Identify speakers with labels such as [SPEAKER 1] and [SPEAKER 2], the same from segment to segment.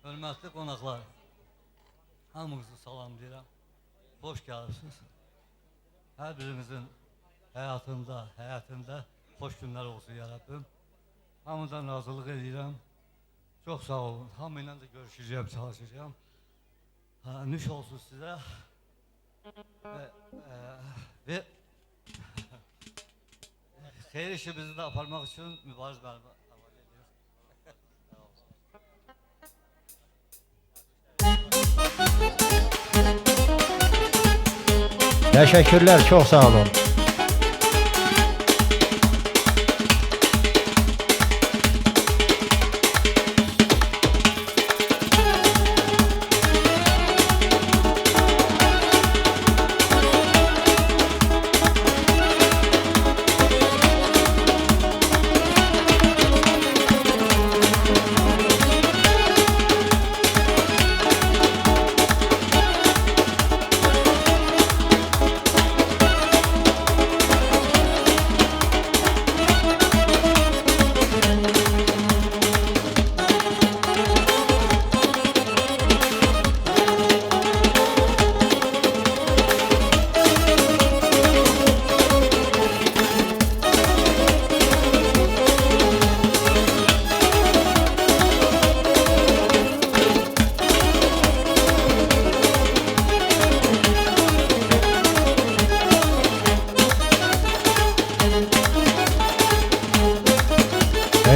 [SPEAKER 1] Hörmətli qonaqlar, hamınızı salamlayıram. Hoş gəlirsiniz. Hər birinizin həyatında xoş günlər olsun ya Rabbim. Hamıdan razılıq edirəm. Çox sağ olun. Hamı ilə də görüşəcəyəm, çalışacağım. Nüş olsun sizə. Və xeyir işimizi də aparmaq üçün mübariz müəllimə havale ediyoruz.
[SPEAKER 2] Teşekkürler, çok sağ olun.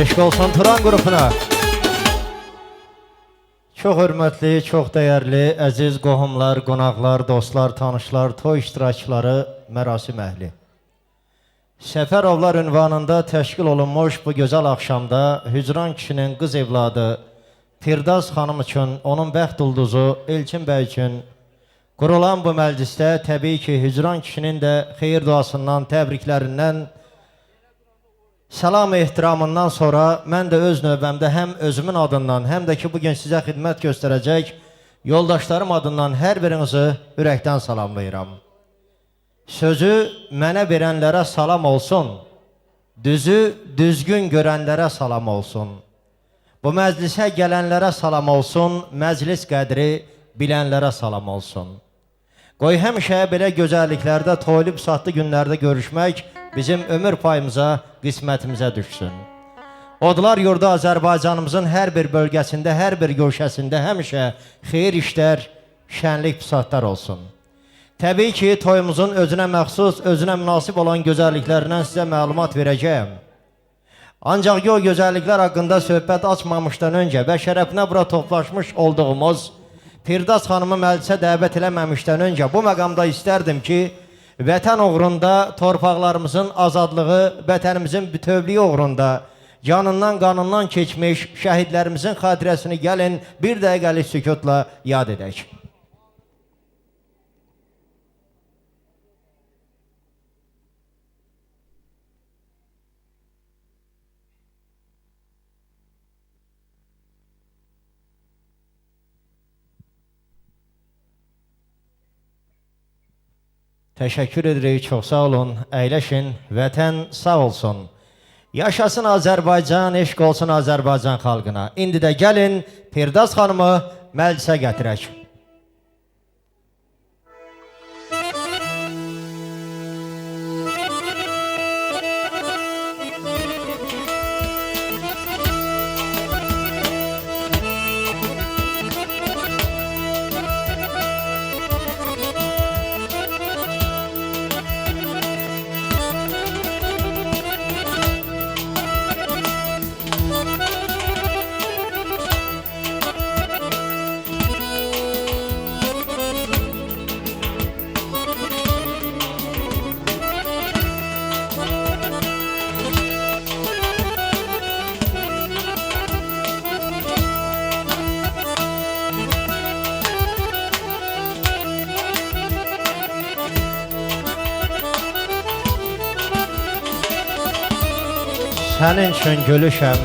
[SPEAKER 2] Eşq olsun Turan qrupuna. Çox hörmətli, çox dəyərli, əziz qohumlar, qonaqlar, dostlar, tanışlar, toy iştirakçıları, mərasim əhli. Səfərovlar ünvanında təşkil olunmuş bu gözəl axşamda Hücran kişinin qız evladı Firdaz xanım üçün, onun bəxt ulduzu Elçin bəy üçün qurulan bu məclisdə təbii ki, Hücran kişinin də xeyir duasından, təbriklərindən, salam ehtiramından sonra mən də öz növbəmdə həm özümün adından, həm də ki bugün sizə xidmət göstərəcək yoldaşlarım adından hər birinizi ürəkdən salamlayıram. Sözü mənə verənlərə salam olsun, düzü düzgün görənlərə salam olsun. Bu məclisə gələnlərə salam olsun, məclis qədri bilənlərə salam olsun. Qoy həmişə belə gözəlliklərdə, toylu saatlı günlərdə görüşmək bizim ömür payımıza, qismətimizə düşsün. Odlar yurdu Azərbaycanımızın hər bir bölgəsində, hər bir göşəsində həmişə xeyir işlər, şənlik pusatlar olsun. Təbii ki, toyumuzun özünə məxsus, özünə münasib olan gözəlliklərindən sizə məlumat verəcəyəm. Ancaq o gözəlliklər haqqında söhbət açmamışdan öncə və şərəfinə bura toplaşmış olduğumuz Firdaz xanımı məclisə dəvət eləməmişdən öncə bu məqamda istərdim ki, vətən uğrunda, torpaqlarımızın azadlığı, vətənimizin bütövlüyü uğrunda canından, qanından keçmiş şəhidlərimizin xatirəsini gəlin bir dəqiqəlik sükutla yad edək. Təşəkkür edirik, çox sağ olun, əyləşin, vətən sağ olsun. Yaşasın Azərbaycan, eşq olsun Azərbaycan xalqına. İndi də gəlin, Firdaz xanımı məclisə gətirək. Sənin üçün gülüşəm,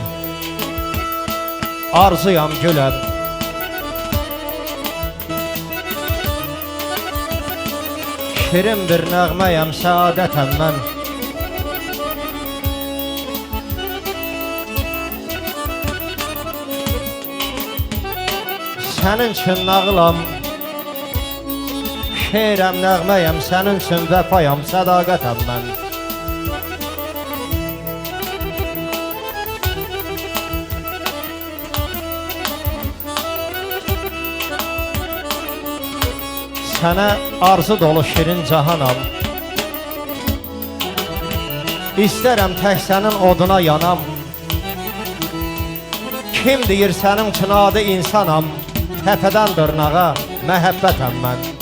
[SPEAKER 2] arzuyam güləm. Şirin bir nəğməyəm, səadətəm mən. sənin üçün nağılam. Şeirəm, nəğməyəm, sənin üçün vəfayam, sədaqətəm mən. Sənə arzu dolu şirin cahanam. İstərəm tək sənin oduna yanam. Kim deyir sənin üçün adi insanam? Təpədən dırnağa məhəbbətəm mən.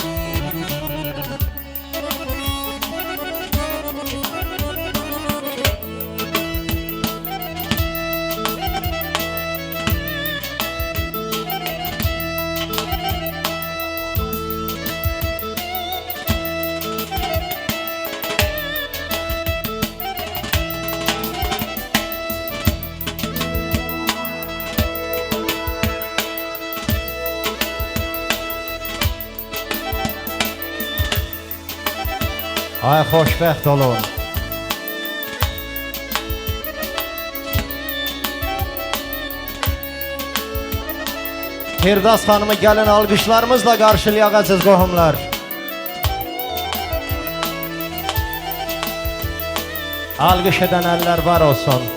[SPEAKER 2] Ay xoşbəxt olun. Firdaz xanımı gəlin alqışlarımızla qarşılayaq əziz qohumlar. Alqış edən əllər var olsun.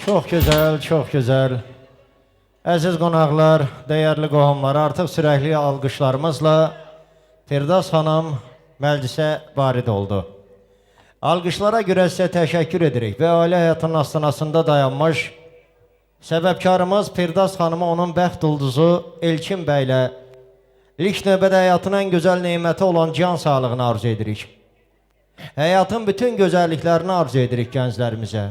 [SPEAKER 2] Çox gözəl, çox gözəl. Əziz qonaqlar, dəyərli qohumlar, artıq sürəkli alqışlarımızla Firdaz xanım məclisə varid oldu. Alqışlara görə sizə təşəkkür edirik və ailə həyatının astanasında dayanmış səbəbkarımız Firdaz xanıma onun bəxt ulduzu Elkin bəylə ilk növbədə həyatının ən gözəl neməti olan can sağlığını arzu edirik. Həyatın bütün gözəlliklərini arzu edirik gənclərimizə.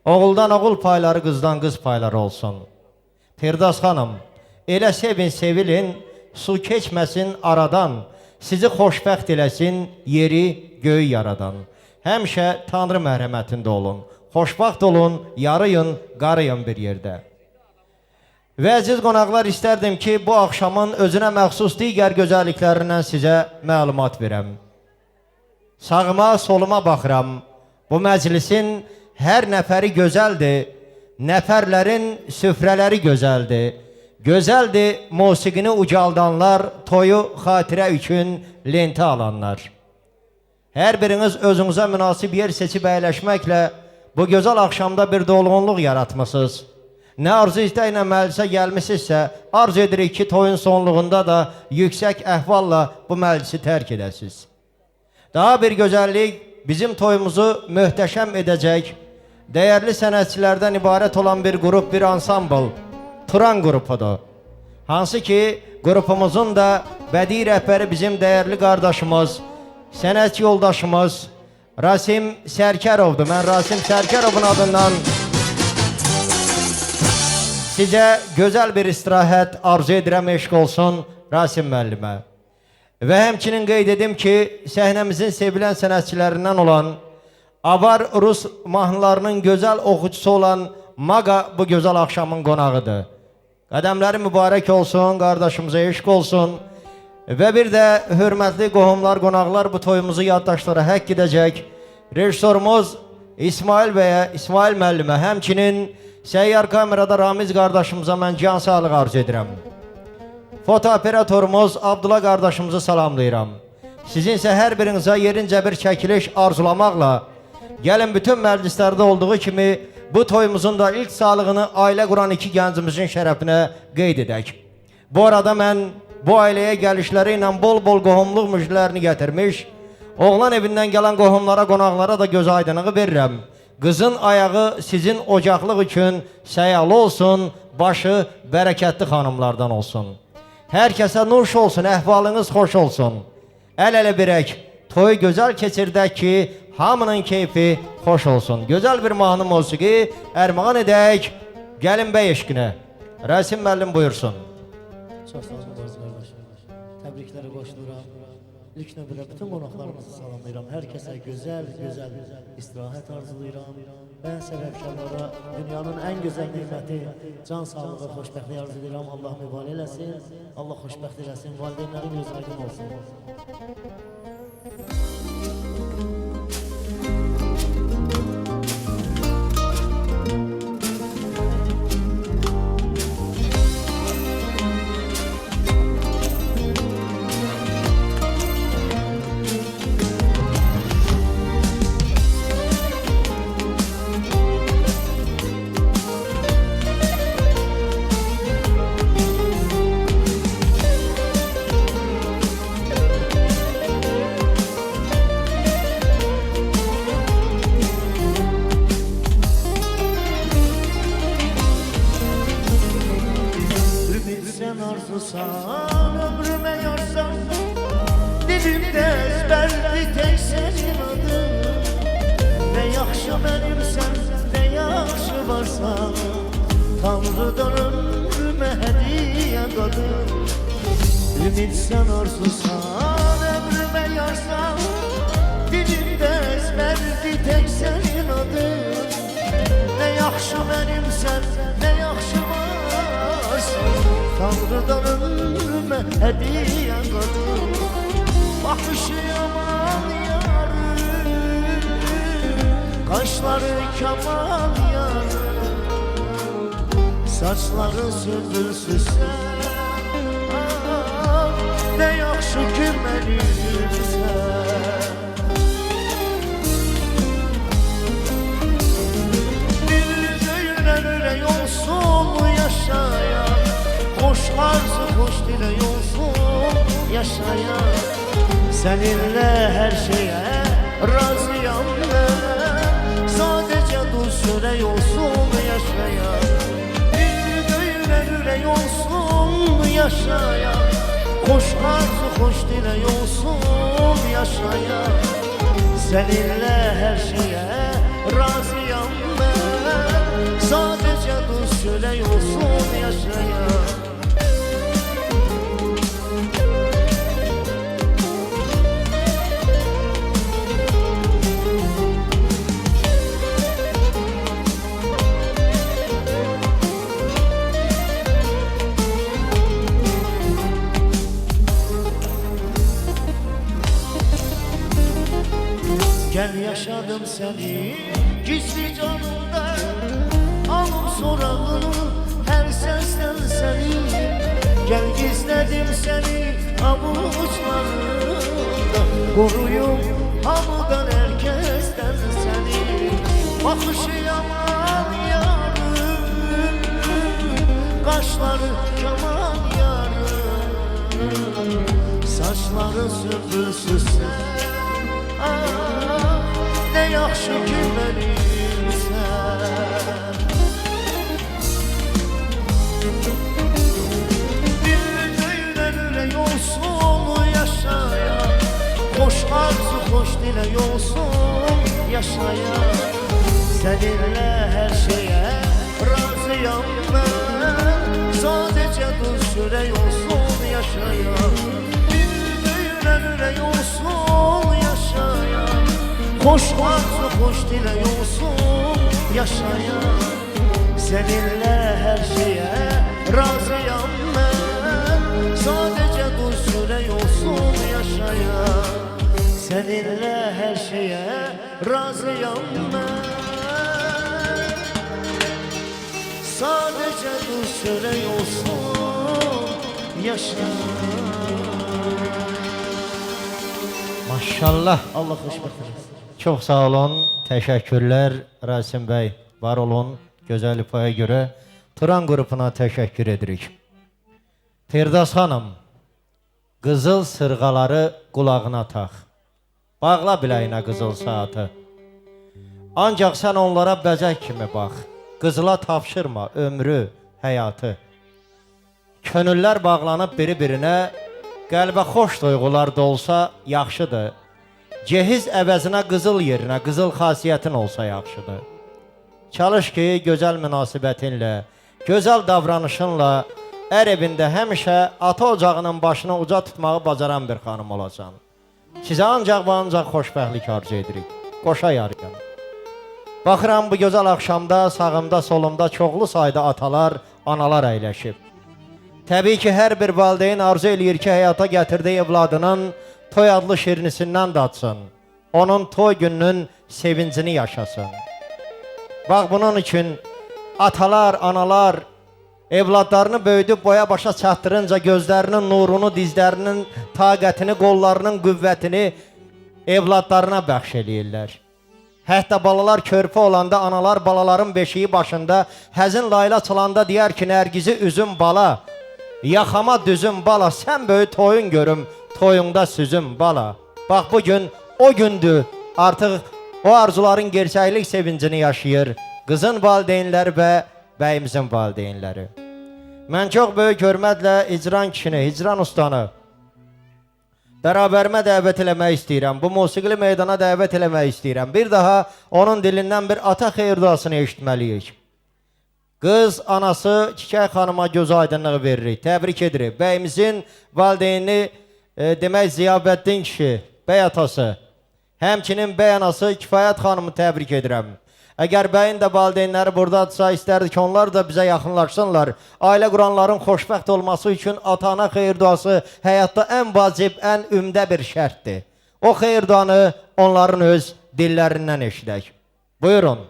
[SPEAKER 2] Oğuldan oğul payları, qızdan qız payları olsun. Firdaz xanım, elə sevin, sevilin, su keçməsin aradan, sizi xoşbəxt eləsin, yeri, göyü yaradan. Həmişə Tanrı mərhəmətində olun, xoşbəxt olun, yarıyın, qarıyın bir yerdə. Və əziz qonaqlar, istərdim ki, bu axşamın özünə məxsus digər gözəlliklərindən sizə məlumat verəm. Sağıma, soluma baxıram, bu məclisin hər nəfəri gözəldir, nəfərlərin süfrələri gözəldir. Gözəldir musiqini ucaldanlar, toyu xatirə üçün lentə alanlar. Hər biriniz özünüzə münasib yer seçib əyləşməklə bu gözəl axşamda bir dolğunluq yaratmışsınız. Nə arzu istəklə məclisə gəlmişsinizsə, arzu edirik ki, toyun sonluğunda da yüksək əhvalla bu məclisi tərk edəsiniz. Daha bir gözəllik bizim toyumuzu möhtəşəm edəcək, dəyərli sənətçilərdən ibarət olan bir qrup, bir ansambl, Turan qrupudur. Hansı ki, qrupumuzun da bədii rəhbəri bizim dəyərli qardaşımız, sənətçi yoldaşımız Rasim Sərkarovdur. Mən Rasim Sərkarovun adından sizə gözəl bir istirahət arzu edirəm, eşq olsun Rasim müəllimə. Və həmçinin qeyd edim ki, səhnəmizin sevilən sənətçilərindən olan Avar Rus mahnılarının gözəl oxucusu olan Maga bu gözəl axşamın qonağıdır. Qədəmləri mübarək olsun, qardaşımıza eşq olsun. Və bir də hörmətli qohumlar, qonaqlar bu toyumuzu yaddaşlara həkk edəcək rejissorumuz İsmail bəyə, İsmail müəllimə, həmçinin səyyar kamerada Ramiz qardaşımıza mən can sağlıq arzu edirəm. Fotooperatorumuz Abdullah qardaşımızı salamlayıram. Sizin isə hər birinizə yerincə bir çəkiliş arzulamaqla gəlin bütün məclislərdə olduğu kimi bu toyumuzun da ilk sağlığını ailə quran iki gəncimizin şərəfinə qeyd edək. Bu arada mən bu ailəyə gəlişləri ilə bol-bol qohumluq müjdələrini gətirmiş, oğlan evindən gələn qohumlara, qonaqlara da göz aydınlığı verirəm. Qızın ayağı sizin ocaqlıq üçün səyalı olsun, başı bərəkətli xanımlardan olsun. Hər kəsə nuş olsun, əhvalınız xoş olsun. Əl-ələ birək, toyu gözəl keçirdək ki, hamının keyfi xoş olsun. Gözəl bir mahnı musiqi ərmağan edək gəlin bəy eşqinə. Rasim müəllim buyursun.
[SPEAKER 3] Çox sağ olun qardaşlar. Təbrikləri qoşuluram. İlk növbədə bütün qonaqlarımızı salamlayıram. Hər kəsə gözəl istirahət arzulayıram. Və səbəbkarlara dünyanın ən gözəl neməti can sağlığı, xoşbəxtlik arzulayıram. Allah mübarək eləsin, Allah xoşbəxt eləsin, valideynlərin gözü aydın olsun. Arzusan ömrüme yarsan dilimde ezberdi tek senin adın. Ne yaxşı benimsen ne yaxşı varsan Tanrıdan ömrüme hediye kadın. Ümit sen arzusan ömrüme yarsan dilimde ezberdi tek senin adın. Ne yaxşı benimsen ne yaxşı varsan Tanrıdan ömrüme hediye kadın. Bakışı yaman yarım, kaşları kemal yarım, saçları süpürsüz sen. Ne yaxşı ki benimsen. Bir düğünen ürek olsun yaşayan, hoş arzu hoş dile olsun yaşayan. Seninle her şeye razıyam ben, sadece dur süre olsun yaşayan. Bir düğüne ürek olsun yaşayan, hoş arzu hoş dile olsun yaşayan. Seninle her şeye razıyam ben, sadece dur süre olsun yaşayan. Gel yaşadım seni gizli canımda, alıp sorağını her sesten seni. Gel gizledim seni avuçlarımda, koruyum hamıdan herkesten seni. Bakışı yaman yarım, kaşları keman yarım, saçları süpürsüz sen. Ne yaxşı ki benimsən. Bir düğünen ürek olsun yaşayan, hoş arzu hoş dilek olsun yaşayan. Seninle her şeye razıyam ben, sadece dur süre olsun yaşayan. Bir düğünen ürek olsun yaşayan, hoş arzu hoş dilek olsun yaşayan. Seninle her şeye razıyam ben, sadece dur süre olsun yaşayan. Seninle her şeye razıyam ben, sadece dur süre olsun yaşayan.
[SPEAKER 2] Maşallah.
[SPEAKER 3] Allah xoşbəxt eləsin.
[SPEAKER 2] Çox sağ olun, təşəkkürlər Rasim bəy, var olun, gözəl ifaya görə Turan qrupuna təşəkkür edirik. Firdəs xanım, qızıl sırğaları qulağına tax, bağla biləyinə qızıl saatı. Ancaq sən onlara bəzək kimi bax, qızıla tapşırma ömrü, həyatı. Könüllər bağlanıb biri-birinə, qəlbə xoş duyğular da olsa yaxşıdır. Cehiz əvəzinə qızıl yerinə qızıl xasiyyətin olsa yaxşıdır. Çalış ki, gözəl münasibətinlə, gözəl davranışınla ər evində həmişə ata ocağının başını uca tutmağı bacaran bir xanım olasan. Sizə ancaq və ancaq xoşbəxtlik arzu edirik. Qoşa yarıyan. Baxıram bu gözəl axşamda sağımda solumda çoxlu sayda atalar, analar əyləşib. Təbii ki, hər bir valideyn arzu eləyir ki, həyata gətirdiyi evladının toy adlı şirinisindən datsın. Onun toy gününün sevincini yaşasın. Bax bunun üçün atalar, analar evladlarını böyüdüb boya başa çatdırınca gözlərinin nurunu, dizlərinin taqətini, qollarının qüvvətini evladlarına bəxş eləyirlər. Hətta balalar körpə olanda analar balaların beşiği başında həzin layla çalanda deyər ki, Nərgizi üzüm bala, yaxama düzüm bala, sən böyü toyun görüm, toyunda süzüm bala. Bax bugün o gündür, artıq o arzuların gerçəklik sevincini yaşayır qızın valideynləri və bəyimizin valideynləri. Mən çox böyük hörmətlə icran kişini, icran ustanı bərabərimə dəvət eləmək istəyirəm. Bu musiqili meydana dəvət eləmək istəyirəm. Bir daha onun dilindən bir ata xeyirduasını eşitməliyik. Qız anası Çiçək xanıma göz aydınlığı veririk. Təbrik edirik. Bəyimizin valideynini demək Ziyabəddin kişi, bəy atası. Həmçinin bəy anası Kifayət xanımı təbrik edirəm. Əgər bəyin də valideynləri buradadırsa, istərdik ki, onlar da bizə yaxınlaşsınlar. Ailə quranların xoşbəxt olması üçün ata-ana xeyirduası həyatda ən vacib, ən ümdə bir şərtdir. O xeyirduanı onların öz dillərindən eşidək. Buyurun.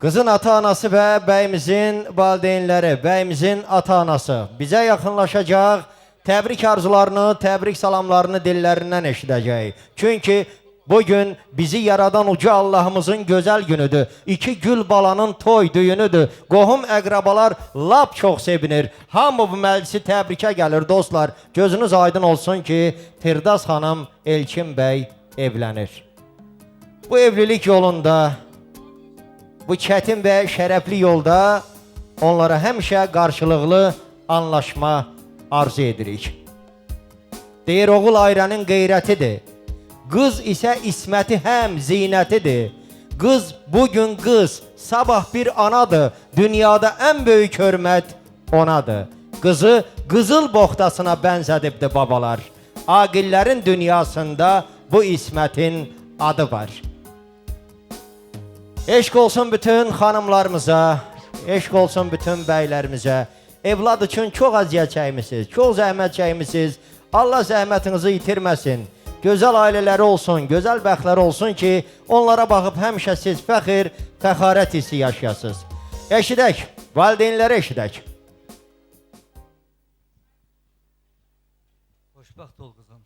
[SPEAKER 2] Qızın ata-anası və bəyimizin valideynləri, bəyimizin ata-anası bizə yaxınlaşacaq, təbrik arzularını, təbrik salamlarını dillərindən eşidəcək. Çünki bugün bizi yaradan uca Allahımızın gözəl günüdür. İki gül balanın toy düyünüdür. Qohum əqrabalar lap çox sevinir. Hamı bu məclisi təbrikə gəlir dostlar. Gözünüz aydın olsun ki, Firdaz xanım Elkin bəy evlənir. Bu evlilik yolunda, bu çətin və şərəfli yolda onlara həmişə qarşılıqlı anlaşma arzu edirik. Deyir, oğul ayrənin qeyrətidir. Qız isə isməti həm zinətidir. Qız bugün qız, sabah bir anadır. Dünyada ən böyük hörmət onadır. Qızı qızıl boxtasına bənzədibdir babalar. Aqillərin dünyasında bu ismətin adı var. Eşq olsun bütün xanımlarımıza, eşq olsun bütün bəylərimizə. Evlad üçün çox əziyyət çəkmisiniz, çox zəhmət çəkmisiniz. Allah zəhmətinizi itirməsin. Gözəl ailələri olsun, gözəl bəxtləri olsun ki, onlara baxıb həmişə siz fəxir, fəxarət hissi yaşayasınız. Eşidək, valideynləri eşidək.
[SPEAKER 1] Xoşbəxt ol qızım.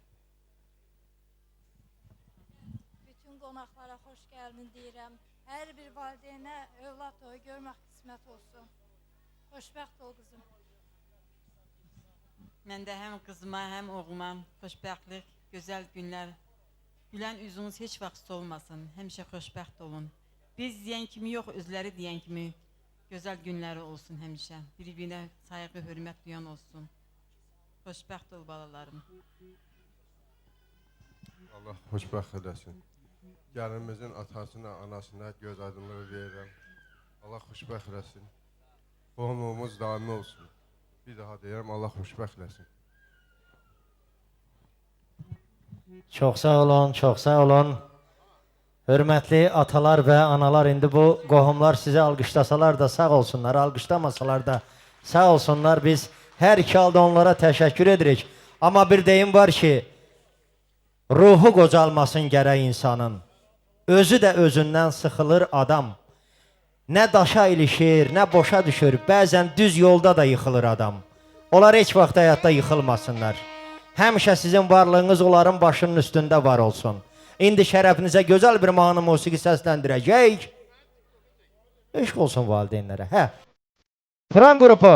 [SPEAKER 4] Bütün qonaqlara xoş gəldin deyirəm. Hər bir valideynə övlad toyu görmək qismət olsun. Xoşbəxt ol qızım.
[SPEAKER 5] Mən də həm qızıma, həm oğluma xoşbəxtlik, gözəl günlər, gülən üzünüz heç vaxt solmasın, həmişə xoşbəxt olun. Biz deyən kimi yox, özləri deyən kimi gözəl günləri olsun həmişə. Bir-birinə sayğı, hörmət duyan olsun. Xoşbəxt ol balalarım.
[SPEAKER 6] Allah xoşbəxt edəsin. Gəlinimizin atasına, anasına göz aydınlığı verirəm. Allah xoşbəxt edəsin. Qohumluğumuz daimi olsun. Bir daha deyirəm, Allah xoşbəxt edəsin.
[SPEAKER 2] Çox sağ olun, çox sağ olun. Hörmətli atalar və analar, indi bu qohumlar sizə alqışlasalar da sağ olsunlar, alqışlamasalar da sağ olsunlar. Biz hər iki halda onlara təşəkkür edirik. Amma bir deyim var ki, ruhu qocalmasın gərək insanın. Özü də özündən sıxılır adam. Nə daşa ilişir, nə boşa düşür, bəzən düz yolda da yıxılır adam. Onlar heç vaxt həyatda yıxılmasınlar. Həmişə sizin varlığınız onların başının üstündə var olsun. İndi şərəfinizə gözəl bir mahnı musiqi səsləndirəcək. Eşq olsun valideynlərə. Hə. Fran qrupu.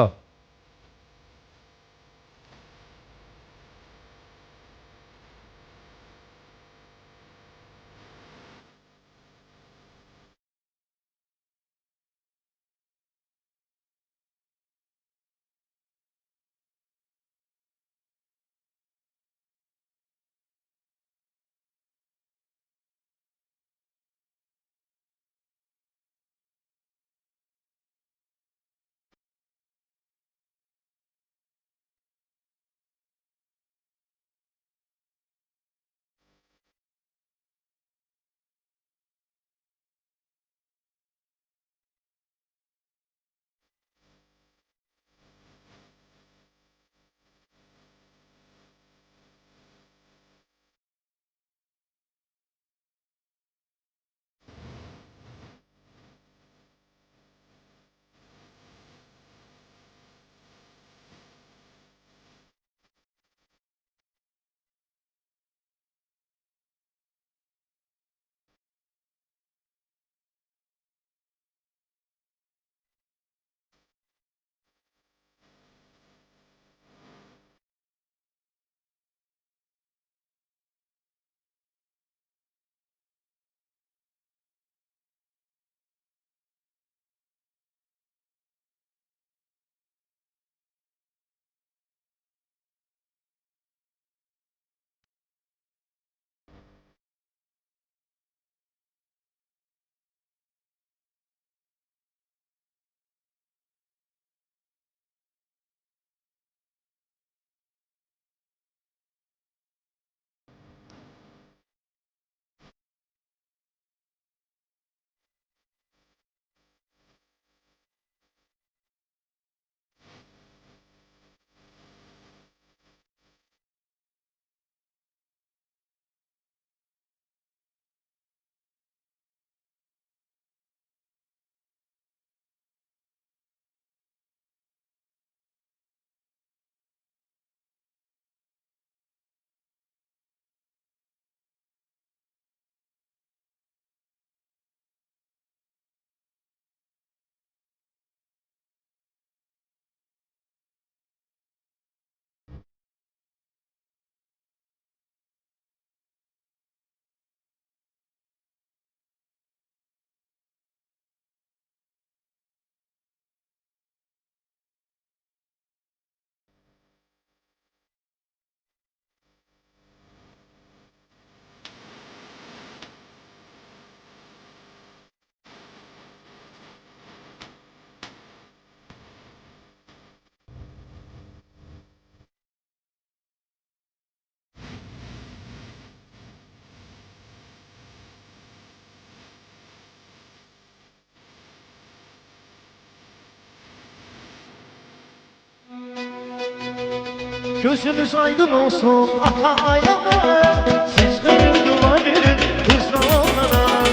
[SPEAKER 3] Gözünüz aydın olsun ata ayağına. Siz hayır dua verin kızla oğlana.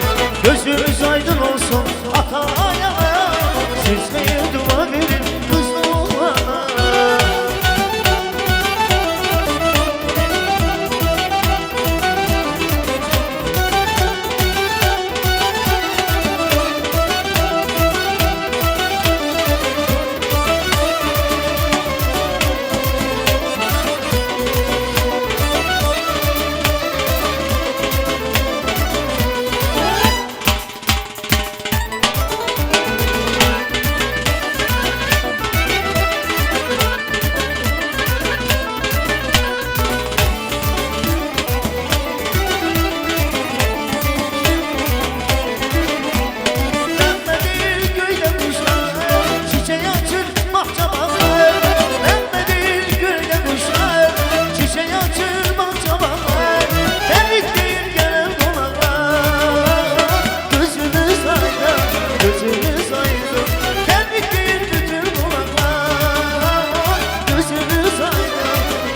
[SPEAKER 3] Gözünüz aydın olsun ata ayağına. Siz hayır dua verin kızla oğlana.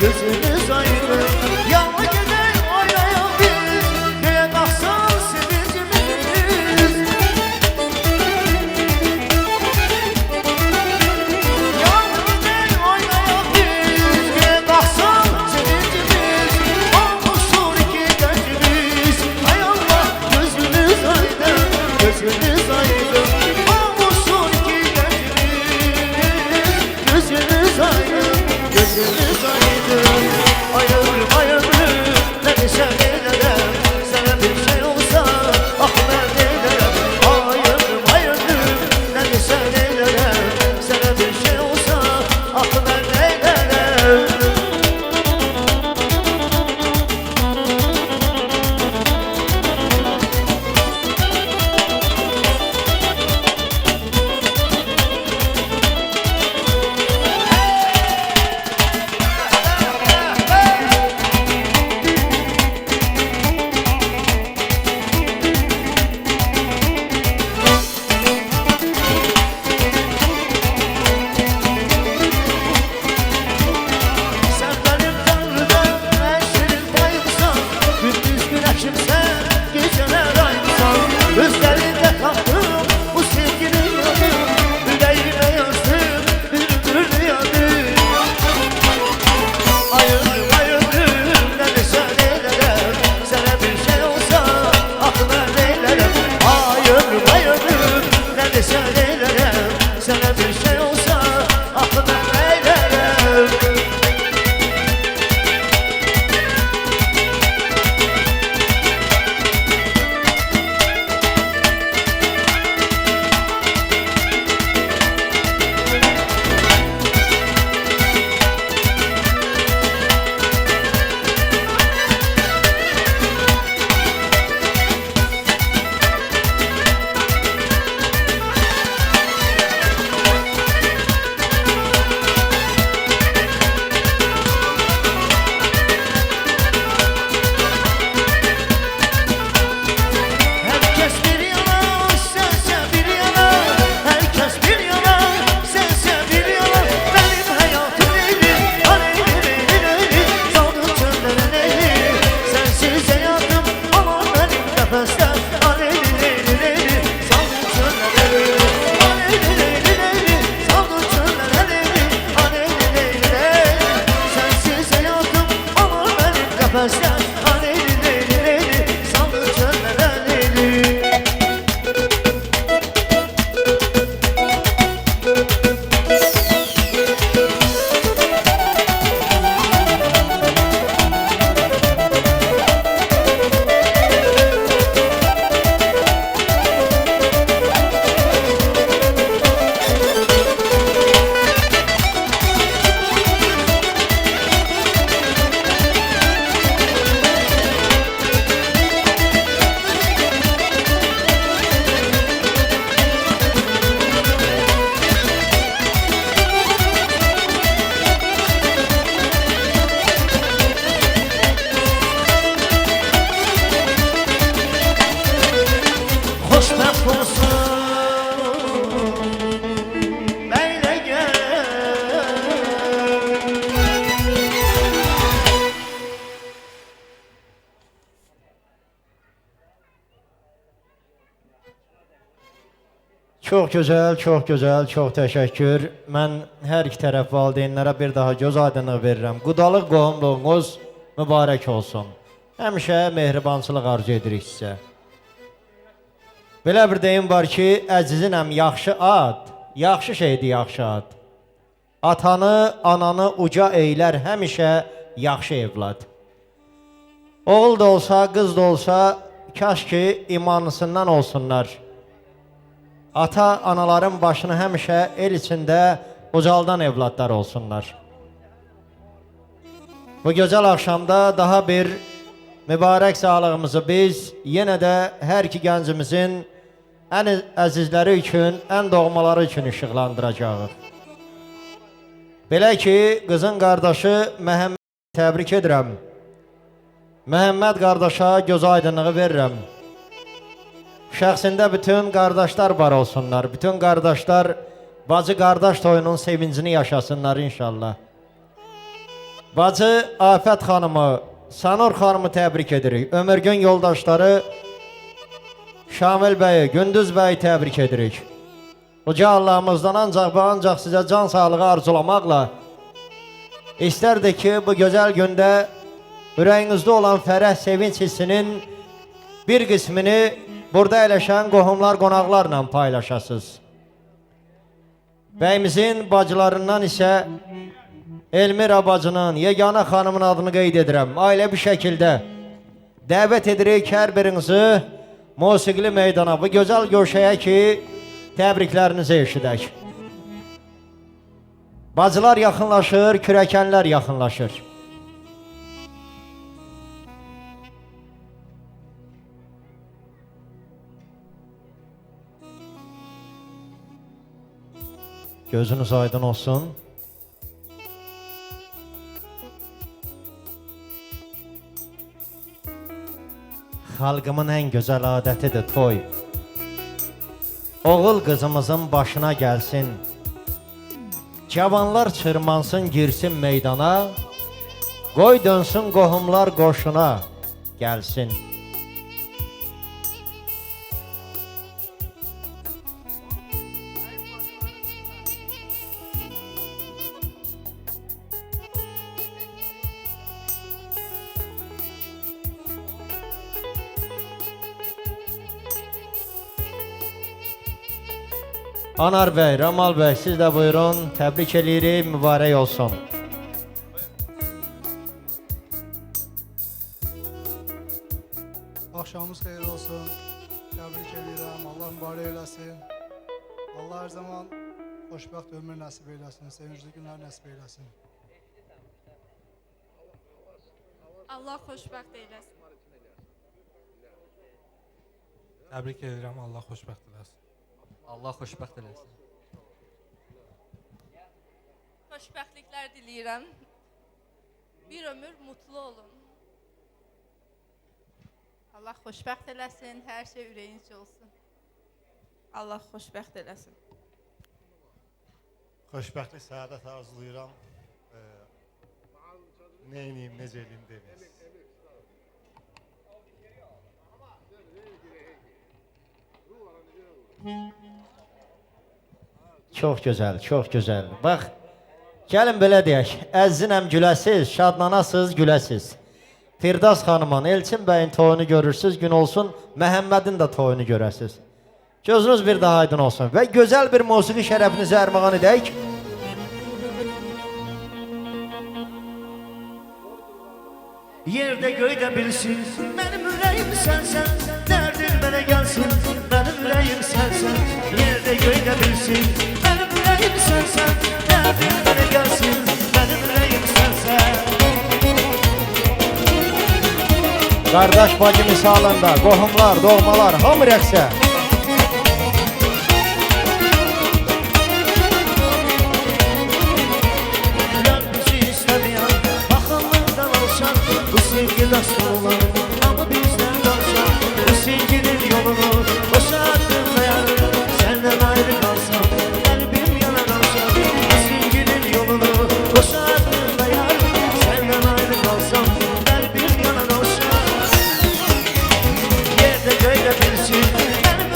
[SPEAKER 3] Gözünüz aydın, yağma gelen oynayan biz, göğe baksan sevincimiz. Yağma gelen oynayan biz, göğe baksan sevincimiz. Olmuştur iki gözümüz, hay Allah gözünüz aydın, gözünüz aydın. Olmuştur iki gözümüz, gözünüz aydın, gözünüz aydın. Ayırdım ayırdım ne desem neylerem. Sana bir şey olsa aklıma neylerem. Ayırdım ayırdım ne desem neylerem. Sana bir şey olsa aklıma neylerem. Sen benim tanrıdan eşlerin payımsan. Gündüz güneşimsen, geceler aymsan. Gözlerinde taktım bu sevginin adı. Yüreğime yazdım bülbül yadı. Ayırdım ayırdım ne desem neylerem. Sana bir şey olsa aklıma neylerem. Ayırdım ayırdım ne desem neylerem. Sana bir şey olsa aklıma neylerem. Herkes bir yana, sense bir yana. Herkes bir yana, sense bir yana. Benim hayatım neydi? Aleyli leyli, saldım çöllerin eyli. Sensiz hayatım ama benim nefeste. Aleyli leyli, saldım çöllerin eyli. Aleyli leyli, saldım çöllerin eyli. Aleyli leyli, sensiz hayatım ama benim nefeste. Aleyli leyli, saldım çöllerin eyli. Hoşbext olsun beyle gel.
[SPEAKER 2] Çox gözəl, çox gözəl, çox təşəkkür. Mən hər iki tərəf valideynlərə bir daha göz aydınlığı verirəm. Qudalıq qohumluğunuz mübarək olsun. Həmişə mehribançılıq arzu edirik sizə. Belə bir deyim var ki, əzizinəm, yaxşı ad, yaxşı şeydir yaxşı ad. Atanı, ananı uca eylər həmişə yaxşı evlad. Oğul da olsa, qız da olsa, kaş ki imanlısından olsunlar. Ata, anaların başını həmişə el içində ucaldan evladlar olsunlar. Bu gözəl axşamda daha bir mübarək sağlığımızı biz yenə də hər iki gəncimizin ən əzizləri üçün, ən doğmaları üçün işıqlandıracağıq. Belə ki, qızın qardaşı Məhəmməd təbrik edirəm. Məhəmməd qardaşa göz aydınlığı verirəm. Şəxsində bütün qardaşlar var olsunlar. Bütün qardaşlar bacı-qardaş toyunun sevincini yaşasınlar inşallah. Bacı Afət xanımı, Sanur xanımı təbrik edirik. Ömürgün yoldaşları Şamil bəyi, Gündüz bəyi təbrik edirik. Uca Allahımızdan ancaq və ancaq sizə can sağlığı arzulamaqla istərdik ki, bu gözəl gündə ürəyinizdə olan fərəh, sevinç hissinin bir qismini burada əyləşən qohumlar, qonaqlarla paylaşasınız. Bəyimizin bacılarından isə Elmira bacının, Yeganə xanımın adını qeyd edirəm. Ailə bir şəkildə dəvət edirik hər birinizi musiqili meydana, bu gözəl görşəyə ki, təbriklərinizi eşidək. Bacılar yaxınlaşır, kürəkənlər yaxınlaşır. Gözünüz aydın olsun. Xalqımın ən gözəl adətidir toy. Oğul qızımızın başına gəlsin. Cavanlar çırmansın, girsin meydana. Qoy dönsün qohumlar qoşuna gəlsin. Anar bəy, Ramal bəy, siz də buyurun, təbrik edirik, mübarək olsun.
[SPEAKER 7] Axşamımız xeyir olsun, təbrik edirəm, Allah mübarək eləsin. Allah hər zaman xoşbəxt ömür nəsib eləsin, sevincli günlər nəsib eləsin.
[SPEAKER 4] Allah xoşbəxt eyləsin.
[SPEAKER 8] Təbrik edirəm, Allah xoşbəxt eləsin.
[SPEAKER 9] Allah xoşbəxt eləsin.
[SPEAKER 4] Xoşbəxtliklər diləyirəm. Bir ömür mutlu olun.
[SPEAKER 10] Allah xoşbəxt eləsin, hər şey ürəyinizcə olsun. Allah xoşbəxt eləsin.
[SPEAKER 11] Xoşbəxtlik, səadət arzulayıram. Nə edeyim, necə edeyim deməz.
[SPEAKER 2] Çox gözəl, çox gözəl. Bax, gəlin belə deyək, əzzinəm güləsiz, şadlanasız, güləsiz. Firdaz xanımın, Elçin bəyin toyunu görürsünüz, gün olsun, Məhəmmədin də toyunu görəsiz. Gözünüz bir daha aydın olsun və gözəl bir musiqi şərəfinizi ərmağan edək.
[SPEAKER 3] Yerdə göydə bilsin, mənim ürəyim sənsən, dərdin mənə gəlsin, mənim ürəyim sənsən. Yerdə göydə bilsin, mənim ürəyim sənsən, dərdin mənə gəlsin, mənim ürəyim sənsən.
[SPEAKER 2] Qardaş bacı misalında, qohumlar, doğmalar, hamı rəqsə.
[SPEAKER 3] Yar bizi istəməyən, baxanlardan alsan, bu sevgi nasıl olur, ama bizden kalsan. Bu sevginin yolunu, o saatten dayanır, senden ayrı kalsam, kalbim yanar alsam. Bu sevginin yolunu, o saatten dayanır, senden ayrı kalsam, kalbim yanar alsam. Yerde göyle bilsin, benim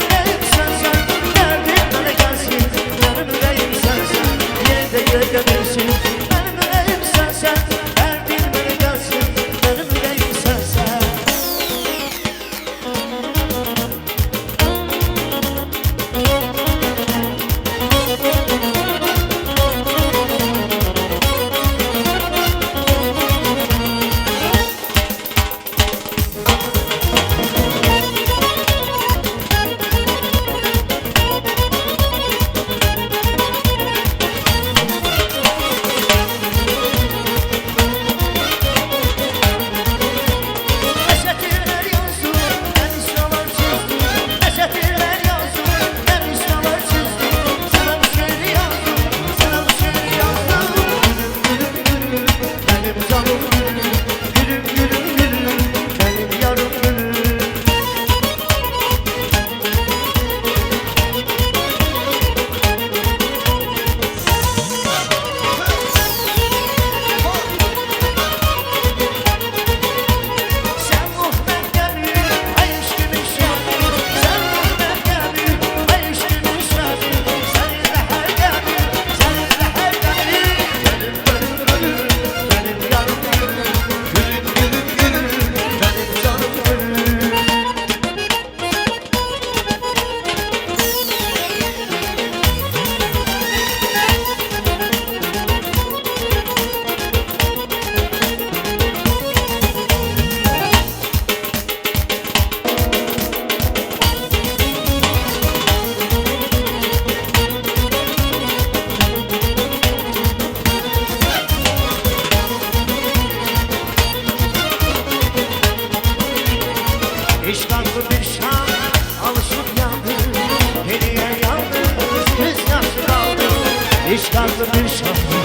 [SPEAKER 3] Kıskandı düşandı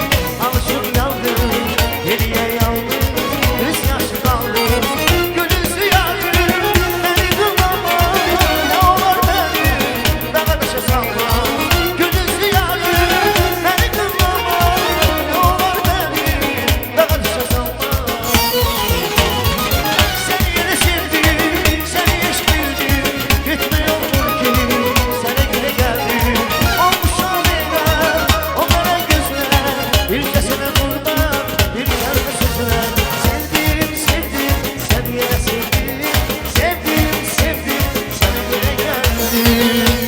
[SPEAKER 3] Alışıp yandı Geriye yalnız Üz yaşı kaldı Gülüsü yandı Beni kırmama Ne olur beni Dağa dışa salma Gülüsü yandı Beni kırmama Ne olur beni Dağa dışa salma Seni yine sevdim Seni hiç bildim Gitmiyordur ki Sana güle geldim Olmuşam eyler O kara gözler Bir kesene kurban Bir kelime sözler Sevdim sevdim Seni yine sevdim Sevdim sevdim Sana güle geldim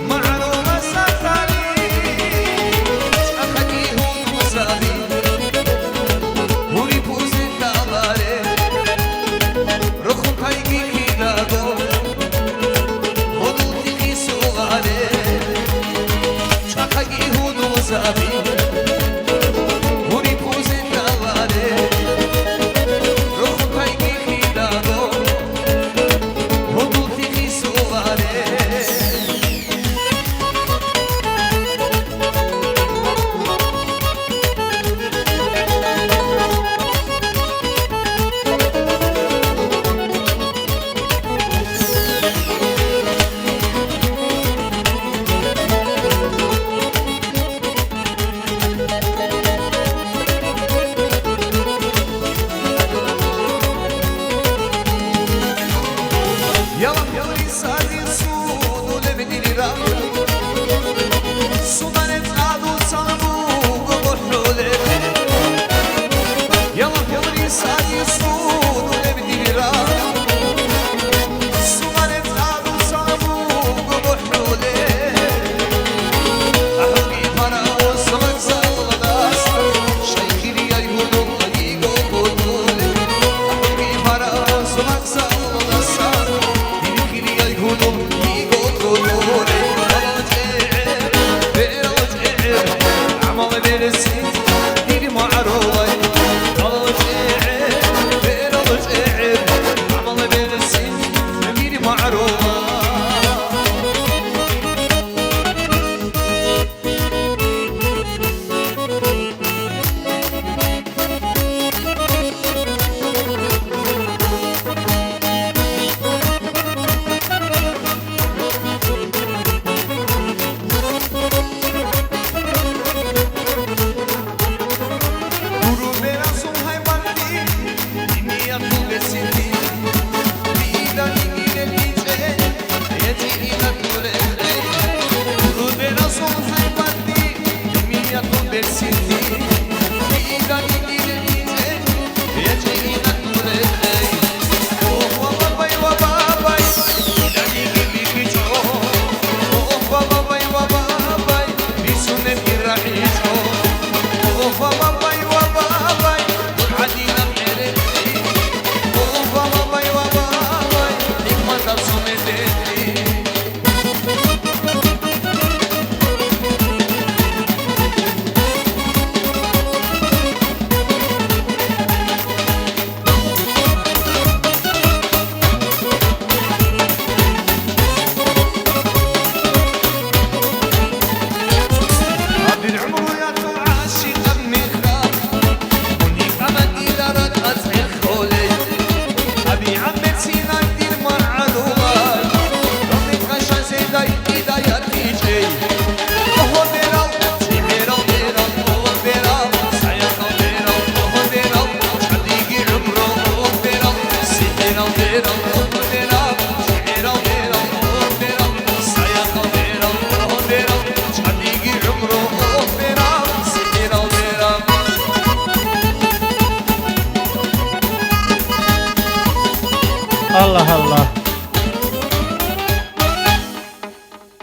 [SPEAKER 12] معروفة سفري